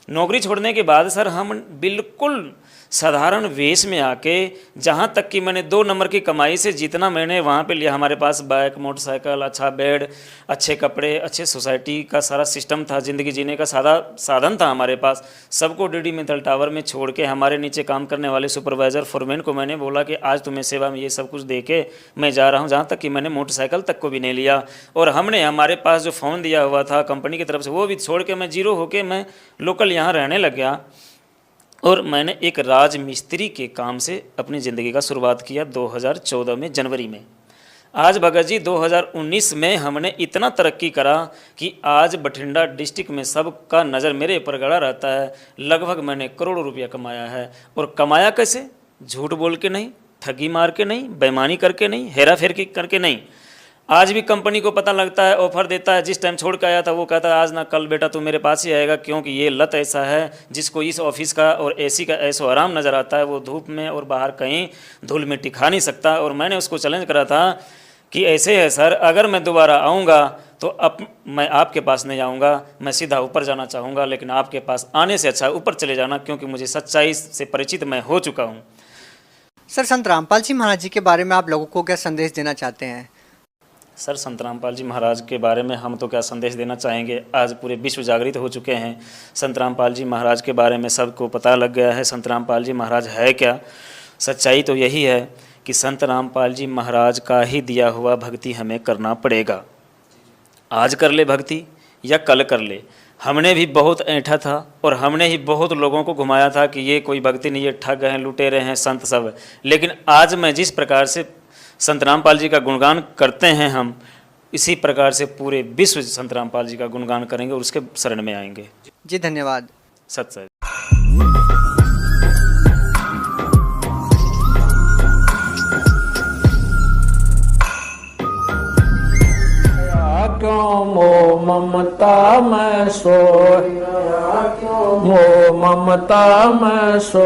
नौकरी छोड़ने के बाद सर हम बिल्कुल साधारण वेश में आके, जहाँ तक कि मैंने 2 नंबर की कमाई से जितना मैंने वहाँ पे लिया, हमारे पास बाइक, मोटरसाइकिल, अच्छा बेड, अच्छे कपड़े, अच्छे सोसाइटी का सारा सिस्टम था, ज़िंदगी जीने का सादा साधन था हमारे पास। सबको डीडी मित्तल टावर में छोड़ के हमारे नीचे काम करने वाले सुपरवाइज़र फोरमैन को मैंने बोला कि आज तुम्हें सेवा में ये सब कुछ दे के मैं जा रहा हूँ, जहाँ तक कि मैंने मोटरसाइकिल तक को भी नहीं लिया। और हमने हमारे पास जो फ़ोन दिया हुआ था कंपनी की तरफ से वो भी छोड़ के मैं जीरो होके मैं लोकल यहाँ रहने लग गया। और मैंने एक राज मिस्त्री के काम से अपनी ज़िंदगी का शुरुआत किया 2014 में जनवरी में। आज भगत जी 2019 में हमने इतना तरक्की करा कि आज बठिंडा डिस्ट्रिक्ट में सबका नज़र मेरे ऊपर गड़ा रहता है। लगभग मैंने करोड़ों रुपया कमाया है। और कमाया कैसे? झूठ बोल के नहीं, ठगी मार के नहीं, बेईमानी करके नहीं, हेरा फेर करके नहीं। आज भी कंपनी को पता लगता है, ऑफर देता है। जिस टाइम छोड़ के आया था वो कहता है आज ना कल बेटा तू मेरे पास ही आएगा, क्योंकि ये लत ऐसा है जिसको इस ऑफिस का और एसी का ऐसो आराम नज़र आता है, वो धूप में और बाहर कहीं धूल में टिका नहीं सकता। और मैंने उसको चैलेंज करा था कि ऐसे है सर, अगर मैं दोबारा आऊँगा तो अब मैं आपके पास नहीं आऊँगा, मैं सीधा ऊपर जाना चाहूँगा। लेकिन आपके पास आने से अच्छा ऊपर चले जाना, क्योंकि मुझे सच्चाई से परिचित मैं हो चुका हूँ। सर, संत रामपाल जी महाराज जी के बारे में आप लोगों को क्या संदेश देना चाहते हैं? सर, संत रामपाल जी महाराज के बारे में हम तो क्या संदेश देना चाहेंगे। आज पूरे विश्व जागृत हो चुके हैं। संत रामपाल जी महाराज के बारे में सबको पता लग गया है संत रामपाल जी महाराज है क्या। सच्चाई तो यही है कि संत रामपाल जी महाराज का ही दिया हुआ भक्ति हमें करना पड़ेगा। आज कर ले भक्ति या कल कर ले। हमने भी बहुत ऐंठा था और हमने ही बहुत लोगों को घुमाया था कि ये कोई भक्ति नहीं, ये ठग हैं, लुटेरे हैं संत सब। लेकिन आज मैं जिस प्रकार से संत रामपाल जी का गुणगान करते हैं, हम इसी प्रकार से पूरे विश्व संत रामपाल जी का गुणगान करेंगे और उसके शरण में आएंगे। जी धन्यवाद। सत्संग। क्यों मोह ममता में सोए, मोह ममता में सो